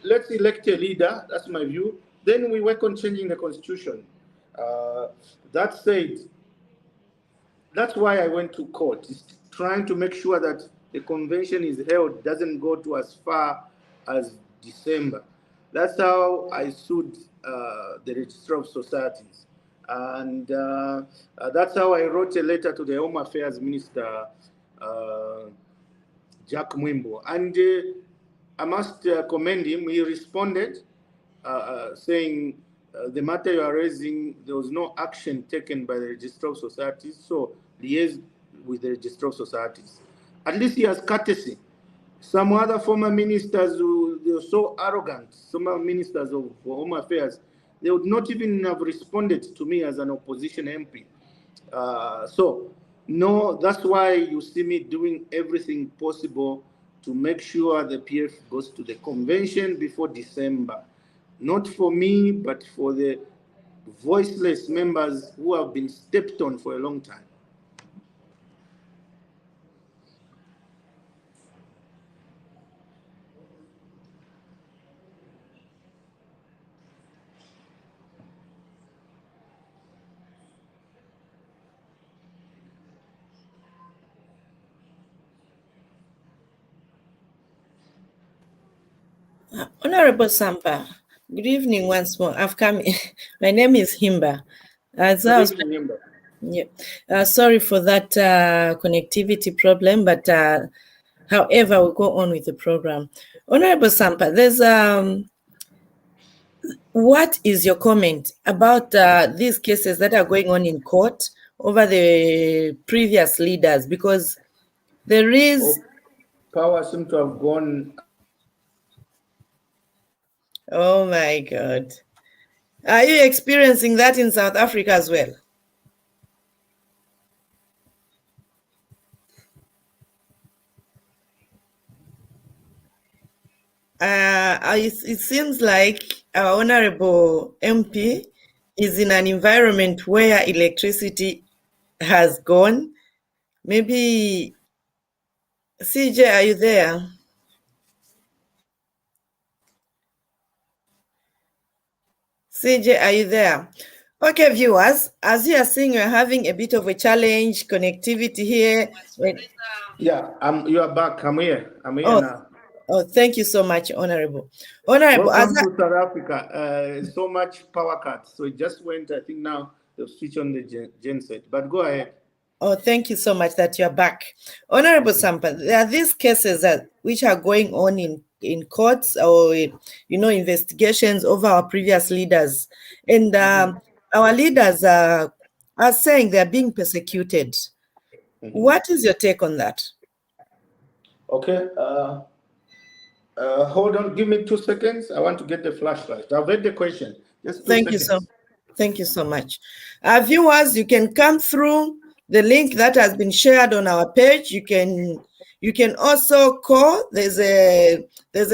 S2: Let's elect a leader, that's my view. Then we work on changing the constitution. That said, that's why I went to court, is trying to make sure that the convention is held, doesn't go to as far as December. That's how I sued the Registrar of Societies. And that's how I wrote a letter to the Home Affairs Minister, Jack Mwimbo. And I must commend him. He responded saying, the matter you are raising, there was no action taken by the Registrar of Societies, so liaise with the Registrar of Societies. At least he has courtesy. Some other former ministers, they were so arrogant, some ministers of Home Affairs, they would not even have responded to me as an opposition MP. So, no, that's why you see me doing everything possible to make sure the PF goes to the convention before December. Not for me, but for the voiceless members who have been stepped on for a long time.
S3: Honorable Sampa, good evening once more. I've come in. My name is Himba. Sorry for that connectivity problem, but however, we'll go on with the program. Honorable Sampa, there's what is your comment about these cases that are going on in court over the previous leaders? Because there is...
S2: Power seems to have gone.
S3: Oh my God. Are you experiencing that in South Africa as well? It seems like our honorable MP is in an environment where electricity has gone. Maybe, CJ, are you there? CJ, are you there? Okay, viewers, as you are seeing, we're having a bit of a challenge, connectivity here.
S2: Yeah, you are back. I'm here. I'm here now.
S3: Oh, thank you so much, Honorable. Honorable,
S2: welcome to South Africa. So much power cuts. So it just went, I think now they'll switch on the genset. But go ahead.
S3: Oh, thank you so much that you're back. Honorable Sampa, there are these cases which are going on in courts or, investigations over our previous leaders. And our leaders are saying they're being persecuted. What is your take on that?
S2: Okay. Hold on. Give me 2 seconds. I want to get the flashlight. I've read the question. Just 2 seconds.
S3: Thank you so much. Viewers, you can come through the link that has been shared on our page. You can also call. There's a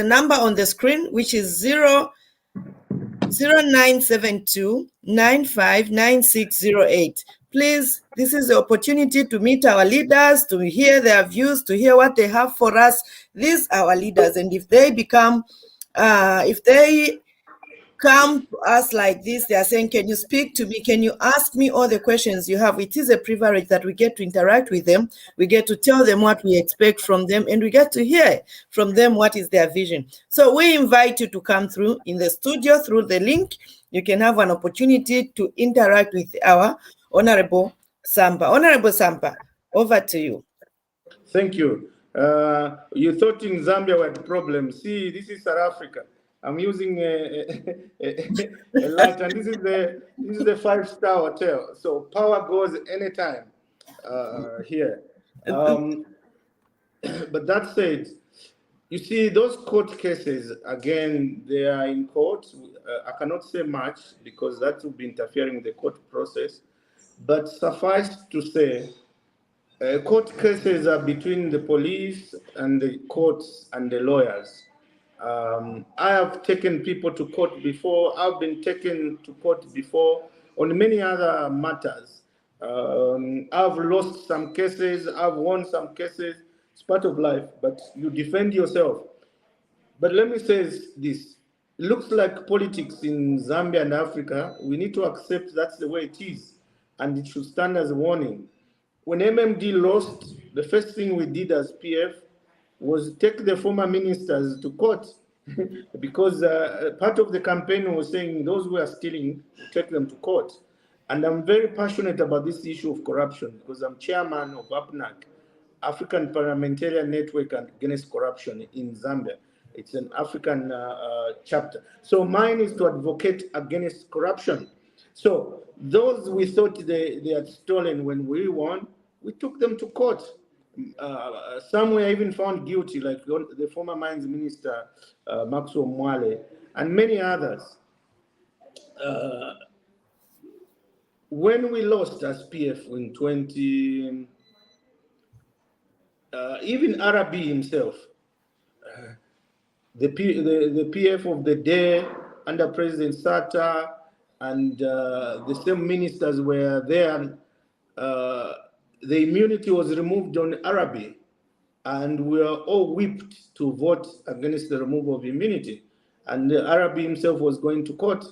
S3: number on the screen which is 0972 959608. Please, this is the opportunity to meet our leaders, to hear their views, to hear what they have for us. These are our leaders, and if they come to us like this, they are saying, can you speak to me? Can you ask me all the questions you have? It is a privilege that we get to interact with them. We get to tell them what we expect from them, and we get to hear from them what is their vision. So we invite you to come through in the studio through the link. You can have an opportunity to interact with our Honorable Sampa. Honorable Sampa, over to you.
S2: Thank you. You thought in Zambia we had problems. See, this is South Africa. I'm using a light, and this is the 5-star hotel. So power goes anytime here. But that said, you see those court cases again. They are in court. I cannot say much because that would be interfering with the court process. But suffice to say, court cases are between the police and the courts and the lawyers. I have taken people to court before. I've been taken to court before on many other matters. I've lost some cases. I've won some cases. It's part of life, but you defend yourself. But let me say this. It looks like politics in Zambia and Africa. We need to accept that's the way it is, and it should stand as a warning. When MMD lost, the first thing we did as PF was take the former ministers to court because part of the campaign was saying those who are stealing, take them to court. And I'm very passionate about this issue of corruption because I'm chairman of APNAC, African Parliamentarian Network Against Corruption in Zambia. It's an African chapter. So mine is to advocate against corruption. So those we thought they had stolen when we won, we took them to court. Some were even found guilty, like the former mines minister, Maxwell Mwale, and many others. When we lost as PF in 20, even Arabi himself, the PF of the day under President Sata, and the same ministers were there. The immunity was removed on Arabi, and we were all whipped to vote against the removal of immunity. And Arabi himself was going to court.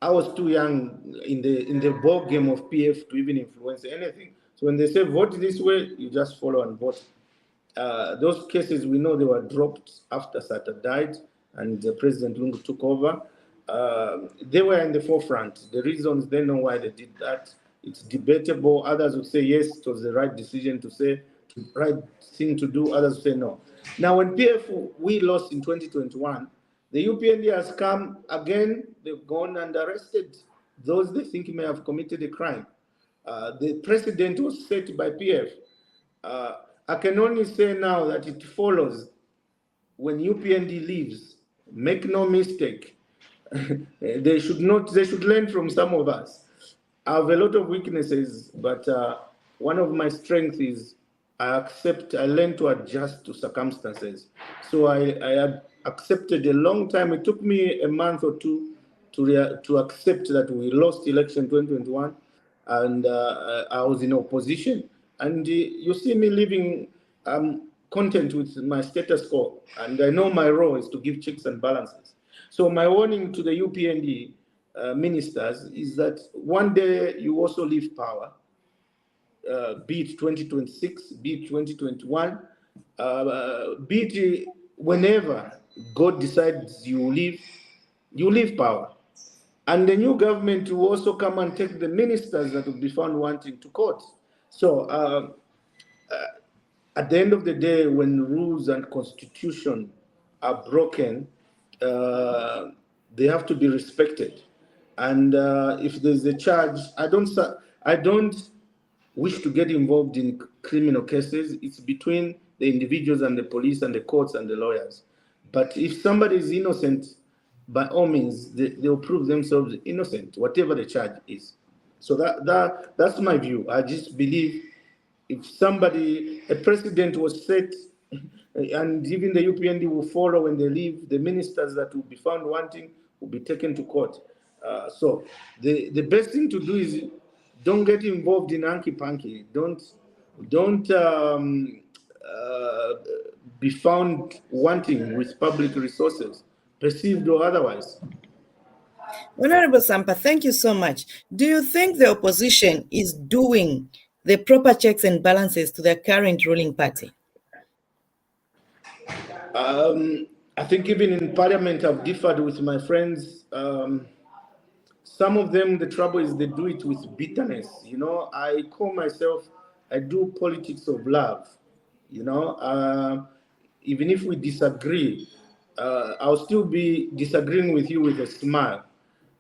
S2: I was too young in the ball game of PF to even influence anything. So when they say vote this way, you just follow and vote. Those cases, we know they were dropped after Sata died and President Lungu took over. They were in the forefront. The reasons, they know why they did that. It's debatable. Others would say, yes, it was the right decision to say, right thing to do. Others would say no. Now, when PF, we lost in 2021, the UPND has come again. They've gone and arrested those they think may have committed a crime. The precedent was set by PF. I can only say now that it follows when UPND leaves, make no mistake, they should learn from some of us. I have a lot of weaknesses, but one of my strengths is I learn to adjust to circumstances. So I had accepted a long time. It took me a month or two to accept that we lost election 2021, and I was in opposition. And you see me living content with my status quo, and I know my role is to give checks and balances. So my warning to the UPND ministers is that one day you also leave power, be it 2026, be it 2021, be it whenever God decides you leave power. And the new government will also come and take the ministers that will be found wanting to court. So at the end of the day, when rules and constitution are broken, they have to be respected. And if there's a charge, I don't wish to get involved in criminal cases. It's between the individuals and the police and the courts and the lawyers. But if somebody is innocent, by all means, they'll prove themselves innocent, whatever the charge is. So that's my view. I just believe if a precedent was set, and even the UPND will follow when they leave, the ministers that will be found wanting will be taken to court. So the best thing to do is don't get involved in hanky-panky. Don't be found wanting with public resources, perceived or otherwise.
S3: Honorable Sampa, thank you so much. Do you think the opposition is doing the proper checks and balances to the current ruling party?
S2: I think even in Parliament, I've differed with my friends. Some of them, the trouble is they do it with bitterness. I call myself, I do politics of love. Even if we disagree, I'll still be disagreeing with you with a smile.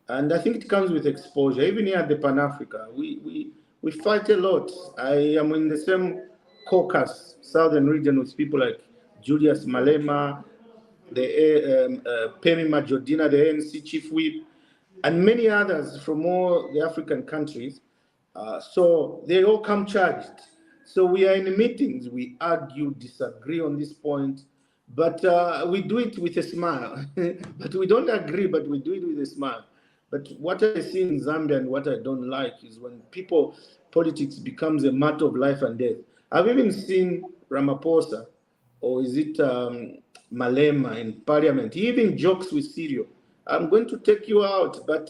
S2: And I think it comes with exposure. Even here at the Pan-Africa, we fight a lot. I am in the same caucus, southern region, with people like Julius Malema, the Pemi Majodina, the ANC chief whip, and many others from all the African countries. So they all come charged. So we are in meetings, we argue, disagree on this point, but we do it with a smile. But we don't agree, but we do it with a smile. But what I see in Zambia and what I don't like is when politics becomes a matter of life and death. I've even seen Ramaphosa, or is it Malema in Parliament. He even jokes with Sirio. I'm going to take you out. But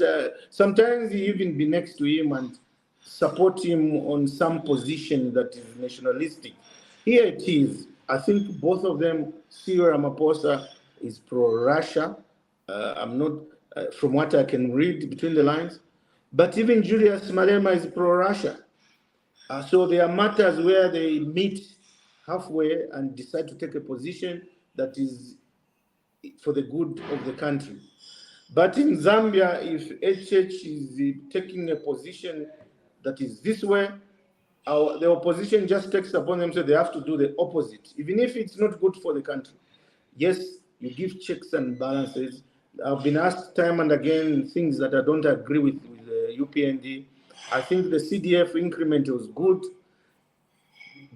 S2: sometimes he even be next to him and support him on some position that is nationalistic. Here it is. I think both of them, Cyril Ramaphosa is pro-Russia. I'm not, from what I can read between the lines. But even Julius Malema is pro-Russia. So there are matters where they meet halfway and decide to take a position that is for the good of the country. But in Zambia, if HH is taking a position that is this way, the opposition just takes upon themselves they have to do the opposite, even if it's not good for the country. Yes, you give checks and balances. I've been asked time and again things that I don't agree with the UPND. I think the CDF increment was good,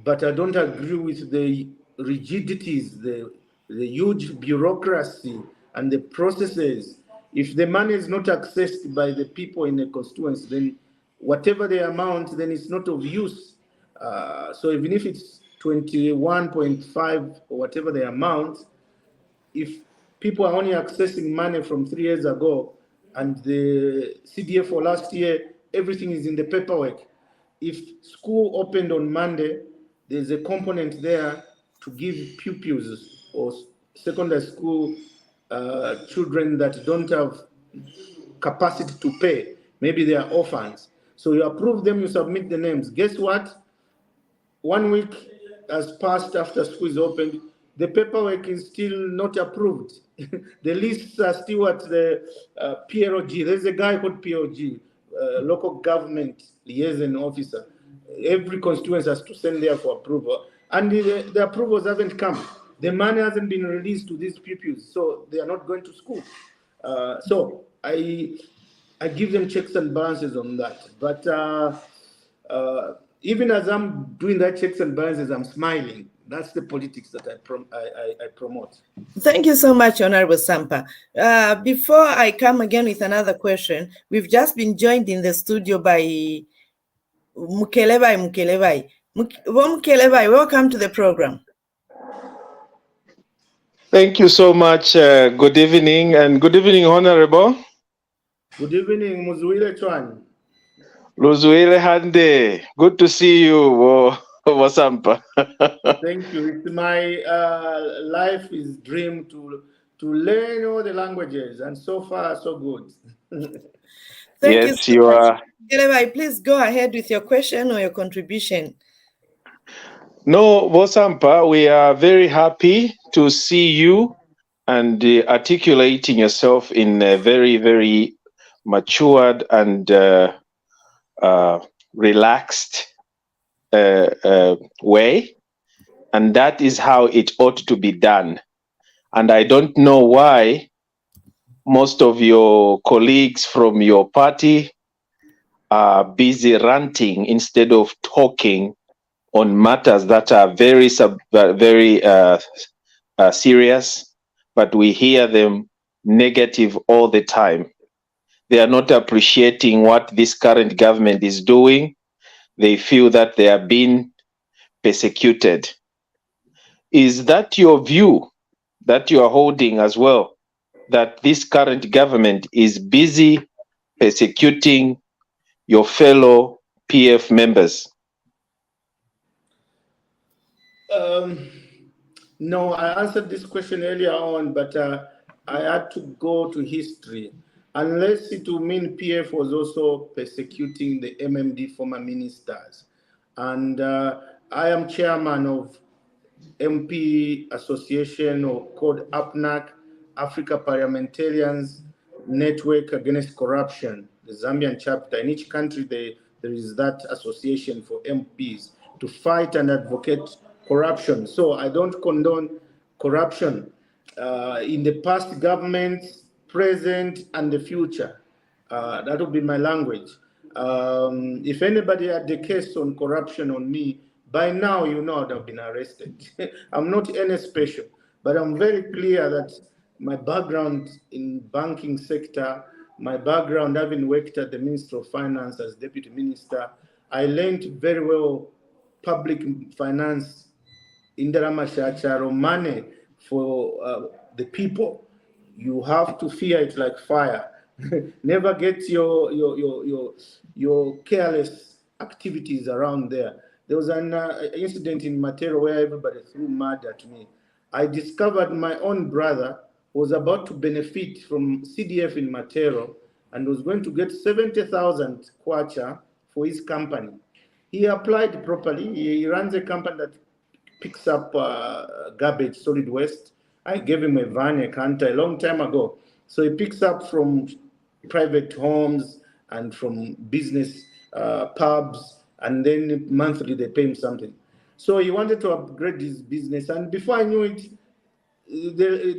S2: but I don't agree with the rigidities, the huge bureaucracy and the processes. If the money is not accessed by the people in the constituency, then whatever the amount, then it's not of use. So even if it's 21.5 or whatever the amount, if people are only accessing money from 3 years ago and the CDF for last year, everything is in the paperwork. If school opened on Monday, there's a component there to give pupils or secondary school children that don't have capacity to pay. Maybe they are orphans. So you approve them, you submit the names. Guess what? 1 week has passed after school is opened. The paperwork is still not approved. The lists are still at the PROG. There's a guy called PROG, local government liaison officer. Every constituency has to send there for approval, and the approvals haven't come. The money hasn't been released to these pupils, so they are not going to school. So I give them checks and balances on that. But even as I'm doing that checks and balances, I'm smiling. That's the politics that I promote.
S3: Thank you so much, Honorable Sampa. Before I come again with another question, we've just been joined in the studio by Mukelevai. Mukelevai, welcome to the program.
S4: Thank you so much. Good evening, and good evening, Honorable.
S2: Good evening, Muzuile Chwan.
S4: Luzuile Hande. Good to see you, Wasampa.
S2: Thank you. It's my life is dream to learn all the languages, and so far so good.
S3: Thank
S4: Yes,
S3: you so much.
S4: are.
S3: Mukelevai, please go ahead with your question or your contribution.
S4: No, Wasampa, we are very happy to see you and articulating yourself in a very, very matured and relaxed way. And that is how it ought to be done. And I don't know why most of your colleagues from your party are busy ranting instead of talking on matters that are very serious, but we hear them negative all the time. They are not appreciating what this current government is doing. They feel that they are being persecuted. Is that your view that you are holding as well, that this current government is busy persecuting your fellow PF members?
S2: No, I answered this question earlier on, but I had to go to history. Unless it will mean PF was also persecuting the MMD former ministers. And I am chairman of MP Association, or called APNAC, Africa Parliamentarians Network Against Corruption, the Zambian chapter. In each country, there is that association for MPs to fight and advocate corruption. So I don't condone corruption in the past governments, present, and the future. That would be my language. If anybody had the case on corruption on me, by now you know I'd have been arrested. I'm not any special, but I'm very clear that my background in banking sector, my background having worked at the Ministry of Finance as Deputy Minister, I learned very well public finance, Indaramashacha, money for the people. You have to fear it like fire. Never get your careless activities around there. There was an incident in Matero where everybody threw mud at me. I discovered my own brother was about to benefit from CDF in Matero and was going to get 70,000 kwacha for his company. He applied properly. He runs a company that picks up garbage, solid waste. I gave him a van, a canter a long time ago. So he picks up from private homes and from business pubs, and then monthly they pay him something. So he wanted to upgrade his business, and before I knew it,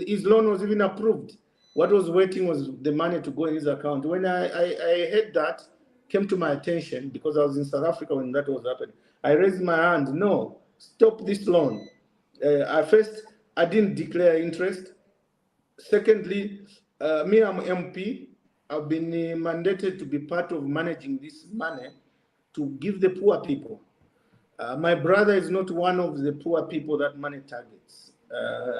S2: his loan was even approved. What was waiting was the money to go in his account. When I heard that, came to my attention, because I was in South Africa when that was happening. I raised my hand, no, stop this loan. At first, I didn't declare interest. Secondly, me, I'm MP. I've been mandated to be part of managing this money to give the poor people. My brother is not one of the poor people that money targets.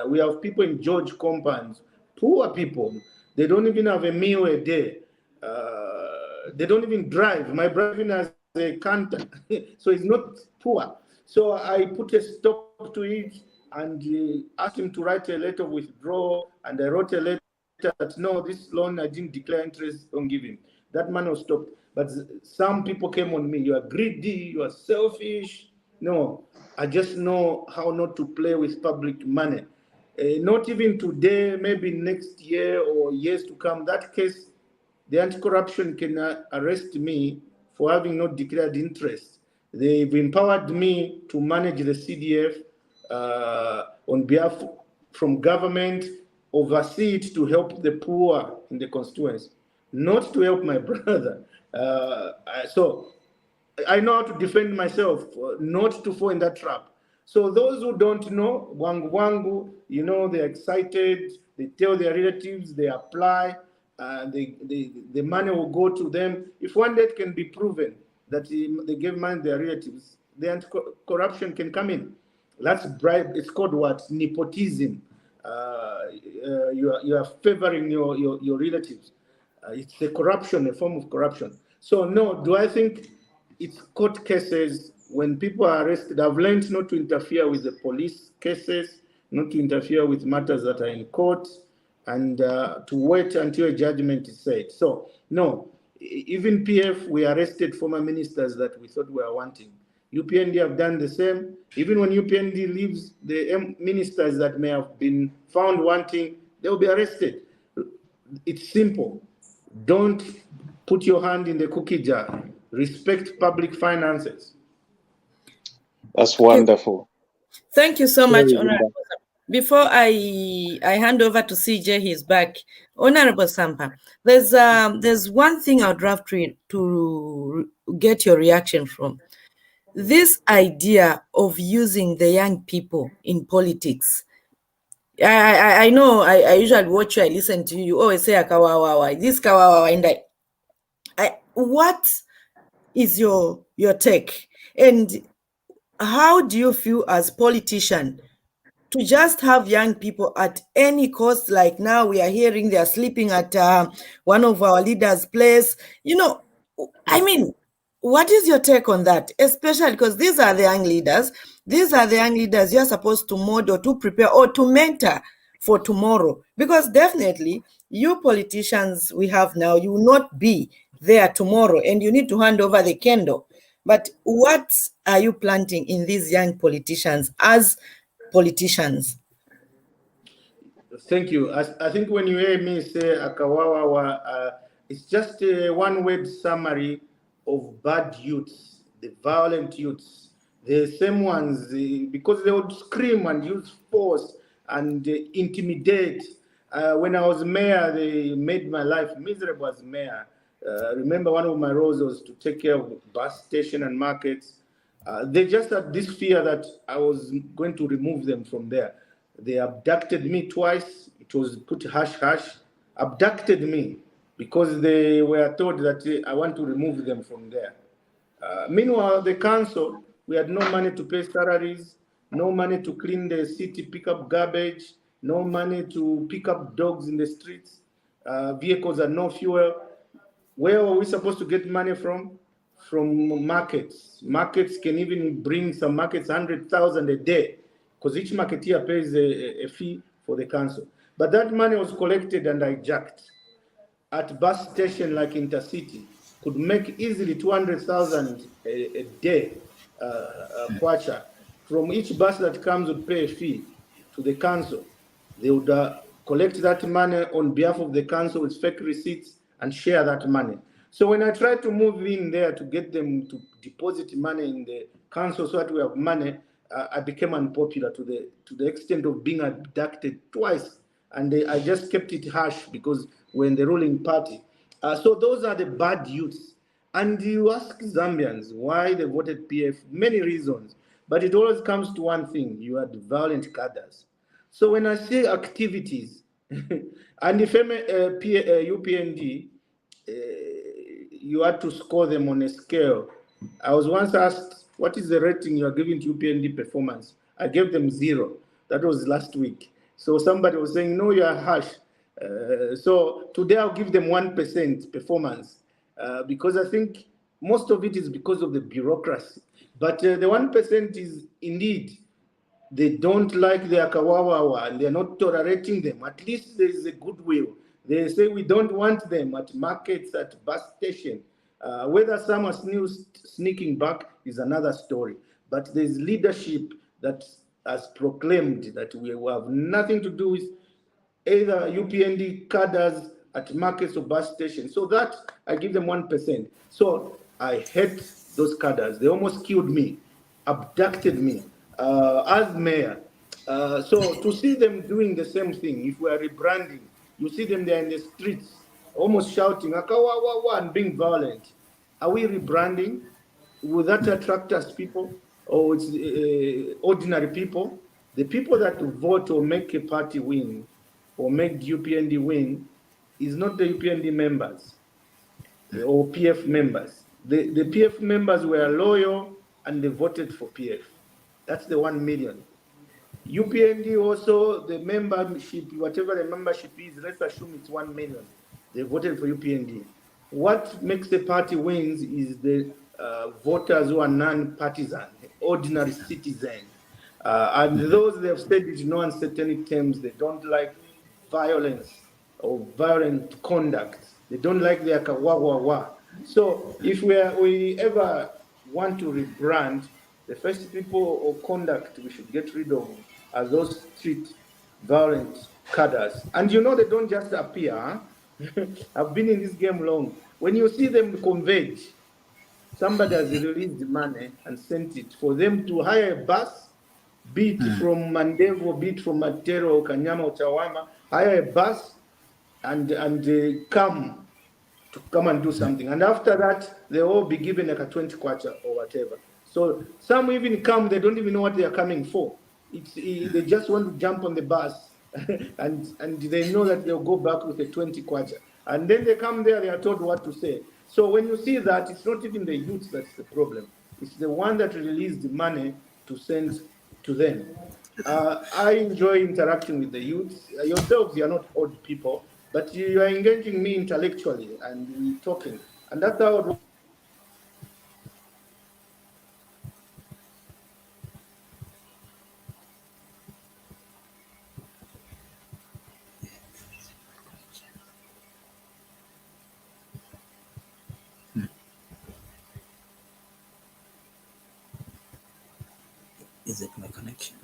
S2: We have people in George compounds, poor people. They don't even have a meal a day. They don't even drive. My brother even has a canter, so he's not poor. So I put a stop to it and asked him to write a letter of withdrawal, and I wrote a letter that no, this loan I didn't declare interest, don't give him. That man was stopped. But some people came on me. You are greedy. You are selfish. No, I just know how not to play with public money. Not even today, maybe next year or years to come. That case the anti-corruption can arrest me for having not declared interest. They've empowered me to manage the CDF on behalf from government, oversee it to help the poor in the constituency, not to help my brother. So I know how to defend myself, not to fall in that trap. So those who don't know, wangu wangu, they're excited, they tell their relatives, they apply, the money will go to them. If one day it can be proven that they gave money to their relatives, the anti-corruption can come in. That's bribe. It's called what? Nepotism. You are favoring your relatives. It's a corruption, a form of corruption. So no, do I think it's court cases when people are arrested? I've learned not to interfere with the police cases, not to interfere with matters that are in court, and to wait until a judgment is said. So no, even PF, we arrested former ministers that we thought we were wanting. UPND have done the same. Even when UPND leaves, the ministers that may have been found wanting, they will be arrested. It's simple. Don't put your hand in the cookie jar. Respect public finances.
S4: That's wonderful.
S3: Thank you so much, Honorable. Before I hand over to CJ, he's back. Honorable Sampa, there's one thing I'd love to get your reaction from. This idea of using the young people in politics. I know I usually watch you, I listen to you, you always say kawawa, this kawawa, and what is your take? And how do you feel as politician to just have young people at any cost? Like now we are hearing they are sleeping at one of our leaders' place. I mean, what is your take on that? Especially because these are the young leaders. These are the young leaders you're supposed to model, to prepare, or to mentor for tomorrow. Because definitely, you politicians we have now, you will not be there tomorrow, and you need to hand over the candle. But what are you planting in these young politicians as politicians?
S2: Thank you. I think when you hear me say Akawawa, it's just a one-word summary of bad youths, the violent youths, the same ones, because they would scream and use force and intimidate. When I was mayor, they made my life miserable as mayor. Remember, one of my roles was to take care of bus station and markets. They just had this fear that I was going to remove them from there. They abducted me twice. It was put hush hush. Abducted me because they were told that I want to remove them from there. Meanwhile, the council, we had no money to pay salaries, no money to clean the city, pick up garbage, no money to pick up dogs in the streets. Vehicles had no fuel. Where are we supposed to get money from? From markets. Markets can even bring some markets 100,000 a day, because each marketeer pays a fee for the council. But that money was collected and hijacked. At bus station like Intercity, could make easily 200,000 a day, kwacha. From each bus that comes would pay a fee to the council. They would collect that money on behalf of the council with fake receipts and share that money. So when I tried to move in there to get them to deposit money in the council so that we have money, I became unpopular to the extent of being abducted twice, and I just kept it harsh because we're in the ruling party. So those are the bad youths. And you ask Zambians why they voted PF, many reasons, but it always comes to one thing: you are the violent cadres. So when I see activities, and if I'm UPND, you had to score them on a scale. I was once asked, what is the rating you are giving to UPND performance? I gave them 0. That was last week. So somebody was saying, no, you are harsh. So today I'll give them 1% performance because I think most of it is because of the bureaucracy. But the 1% is indeed, they don't like the Akawawa and they're not tolerating them. At least there is a goodwill. They say we don't want them at markets, at bus station. Whether some are sneaking back is another story. But there's leadership that has proclaimed that we have nothing to do with either UPND cadres at markets or bus stations. So that I give them 1%. So I hate those cadres. They almost killed me, abducted me as mayor. So to see them doing the same thing, if we are rebranding, you see them there in the streets, almost shouting, "Akawa, wa, wa," and being violent. Are we rebranding? Will that attract us people, or it's ordinary people? The people that vote or make a party win, or make UPND win, is not the UPND members or PF members. The PF members were loyal and they voted for PF. That's the 1 million. UPND also, the membership, whatever the membership is, let's assume it's 1 million. They voted for UPND. What makes the party wins is the voters who are non-partisan, ordinary citizens. And those they have said it in no uncertain terms, they don't like violence or violent conduct. They don't like their kawawa. So if we ever want to rebrand, the first people or conduct we should get rid of are those street violent cadres. And you know they don't just appear. Huh? I've been in this game long. When you see them converge, somebody has released the money and sent it for them to hire a bus, be it from Mandevo, be it from Matero, or Kanyama, or Chawama, hire a bus and come and do something. And after that, they'll all be given like a 20 kwacha or whatever. So some even come, they don't even know what they are coming for. They just want to jump on the bus and they know that they'll go back with a 20 kwacha. And then they come there, they are told what to say. So when you see that, it's not even the youth that's the problem. It's the one that released the money to send to them. I enjoy interacting with the youth. Yourselves, you are not old people, but you are engaging me intellectually and we're talking. And that's how
S1: Is it my connection?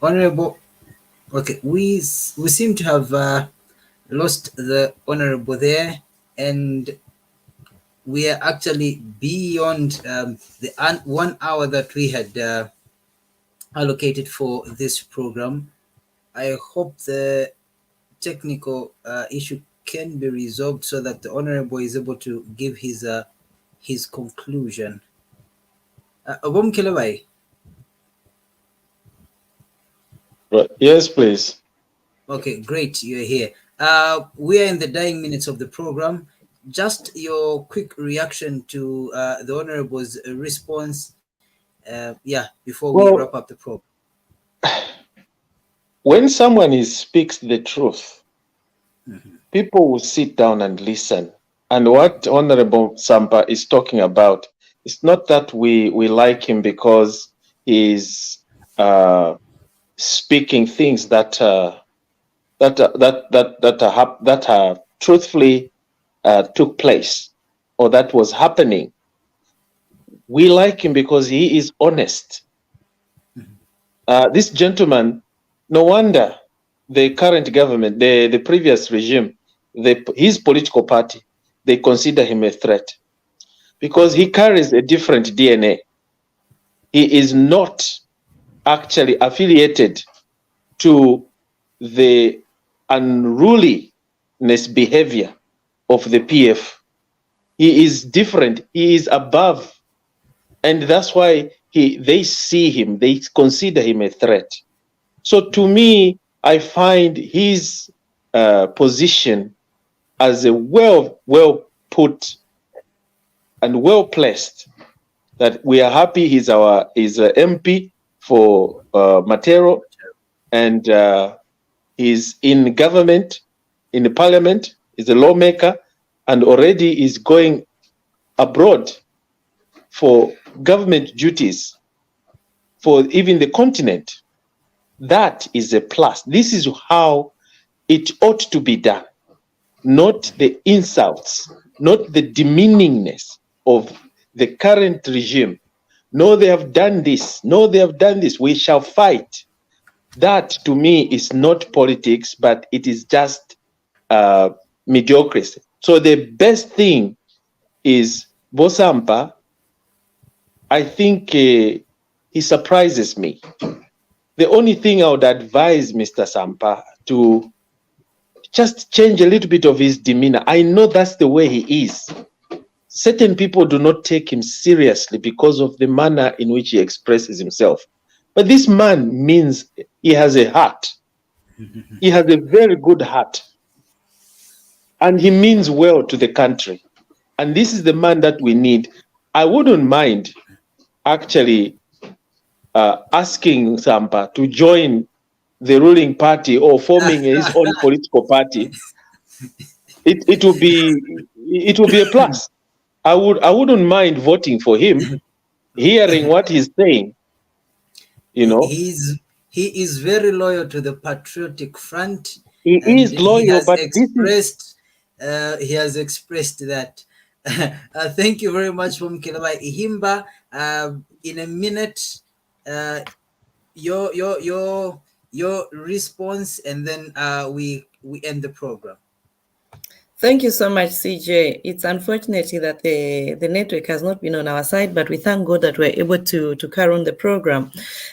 S1: Honorable, okay, we seem to have lost the honorable there, and we are actually beyond the 1 hour that we had allocated for this program. I hope the technical issue can be resolved so that the honorable is able to give his conclusion. Obom
S4: Yes, please.
S1: Okay, great, you're here. We are in the dying minutes of the program. Just your quick reaction to the honorable's response, before we wrap up the program.
S4: When someone speaks the truth, people will sit down and listen. And what Honorable Sampa is talking about, it's not that we like him because he's speaking things that truthfully took place or that was happening. We like him because he is honest. This gentleman, no wonder the current government, the previous regime, his political party, they consider him a threat because he carries a different DNA. He is not actually affiliated to the unruliness behavior of the PF. He is different. He is above. And that's why they see him, they consider him a threat. So to me, I find his position as a well put and well placed, that we are happy he's a MP for Matero, and he's in government, in the parliament, he's a lawmaker, and already is going abroad for government duties for even the continent. That is a plus. This is how it ought to be done, not the insults, not the demeaningness of the current regime, No, they have done this. No, they have done this. We shall fight. That to me is not politics, but it is just mediocrity. So the best thing is Bosampa. I think he surprises me. The only thing I would advise Mr. Sampa to just change a little bit of his demeanor. I know that's the way he is. Certain people do not take him seriously because of the manner in which he expresses himself. But this man means he has a heart. He has a very good heart. And he means well to the country. And this is the man that we need. I wouldn't mind actually asking Sampa to join the ruling party or forming his own political party. It will be a plus. I wouldn't mind voting for him, hearing what he's saying. You know,
S1: he is very loyal to the Patriotic Front.
S4: He is loyal, but
S1: he has expressed that. Thank you very much, Mumkelebai Himba. In a minute, your response, and then we end the program.
S3: Thank you so much, CJ. It's unfortunate that the network has not been on our side, but we thank God that we're able to carry on the program.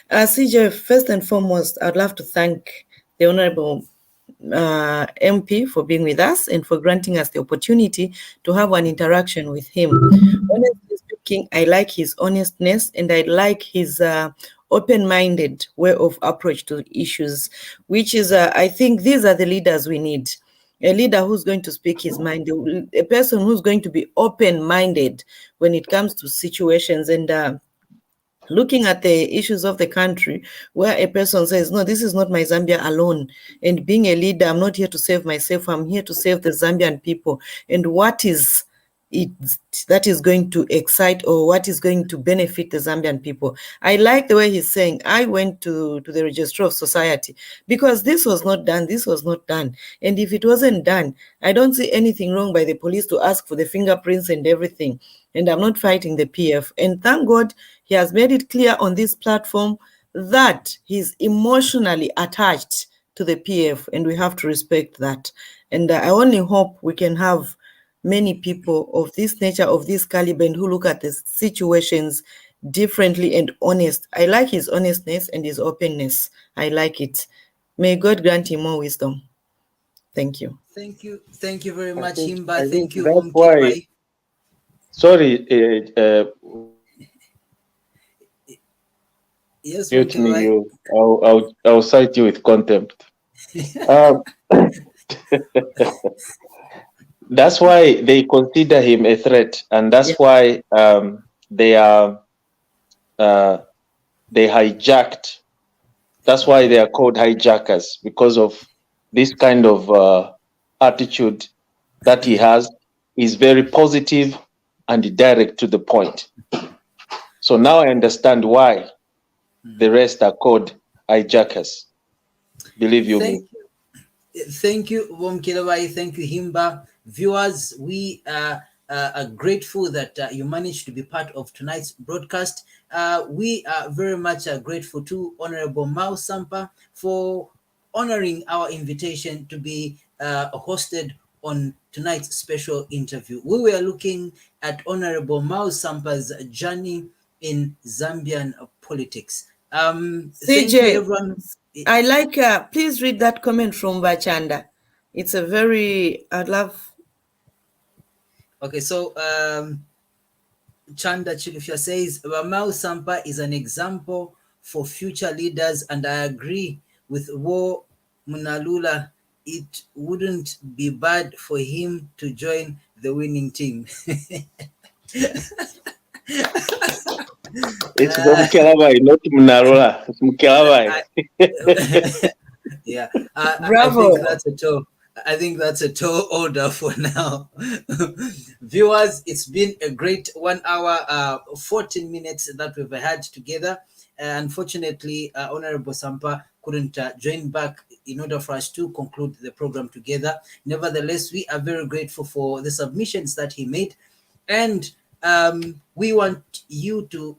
S3: CJ, first and foremost, I'd love to thank the Honorable MP for being with us and for granting us the opportunity to have an interaction with him. Honestly speaking, I like his honestness and I like his open-minded way of approach to issues, which is, I think these are the leaders we need. A leader who's going to speak his mind, a person who's going to be open-minded when it comes to situations and looking at the issues of the country, where a person says, no, this is not my Zambia alone. And being a leader, I'm not here to save myself. I'm here to save the Zambian people. And what is it that is going to excite or what is going to benefit the Zambian people? I like the way he's saying, I went to the Registrar of Society because this was not done. This was not done. And if it wasn't done, I don't see anything wrong by the police to ask for the fingerprints and everything. And I'm not fighting the PF. And thank God he has made it clear on this platform that he's emotionally attached to the PF, and we have to respect that. And I only hope we can have many people of this nature, of this caliber, and who look at the situations differently and honest. I like his honestness and his openness. I like it. May God grant him more wisdom. Thank you.
S1: Thank you. Thank you very much, Himba. Thank you,
S4: that's why. Sorry.
S1: Yes,
S4: mute me. I'll cite you with contempt. That's why they consider him a threat, and that's why they hijacked. That's why they are called hijackers, because of this kind of attitude that he has. Is very positive and direct to the point. So now I understand why the rest are called hijackers. Believe you me.
S1: Thank you, Womkelebai. Thank you, Himba. Viewers, we are grateful that you managed to be part of tonight's broadcast. We are very much grateful to Honorable Mao Sampa for honoring our invitation to be hosted on tonight's special interview. We were looking at Honorable Mao Sampa's journey in Zambian politics.
S3: CJ, everyone. I like, please read that comment from Bachanda. It's a very, I'd love.
S1: Okay, so Chanda Chilifya says, Mao Sampa is an example for future leaders, and I agree with Wo Munalula. It wouldn't be bad for him to join the winning team.
S4: It's Mukelabai, not Munalula. It's Mukelabai.
S1: Yeah,
S3: Bravo.
S1: I think that's a tall order for now. Viewers, it's been a great 1 hour, 14 minutes that we've had together. Unfortunately, Honorable Sampa couldn't join back in order for us to conclude the program together. Nevertheless, we are very grateful for the submissions that he made. And we want you to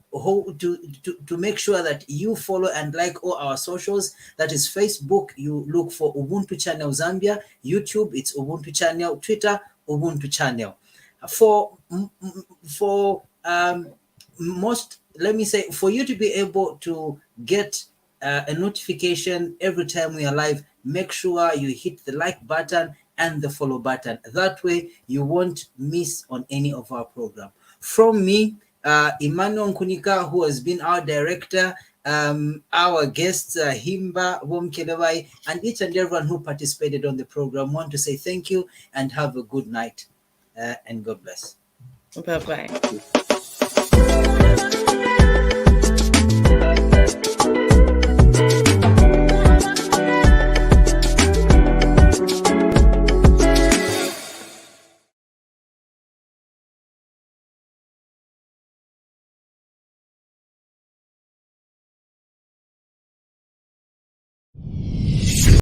S1: make sure that you follow and like all our socials. That is Facebook, you look for Ubuntu Channel Zambia. YouTube, it's Ubuntu Channel. Twitter, Ubuntu Channel. For most, let me say, for you to be able to get a notification every time we are live, make sure you hit the like button and the follow button. That way you won't miss on any of our program. From me, Emmanuel Nkunika, who has been our director, our guests, Himba, Womkelewai, and each and everyone who participated on the program, want to say thank you and have a good night, and God bless.
S3: Bye-bye.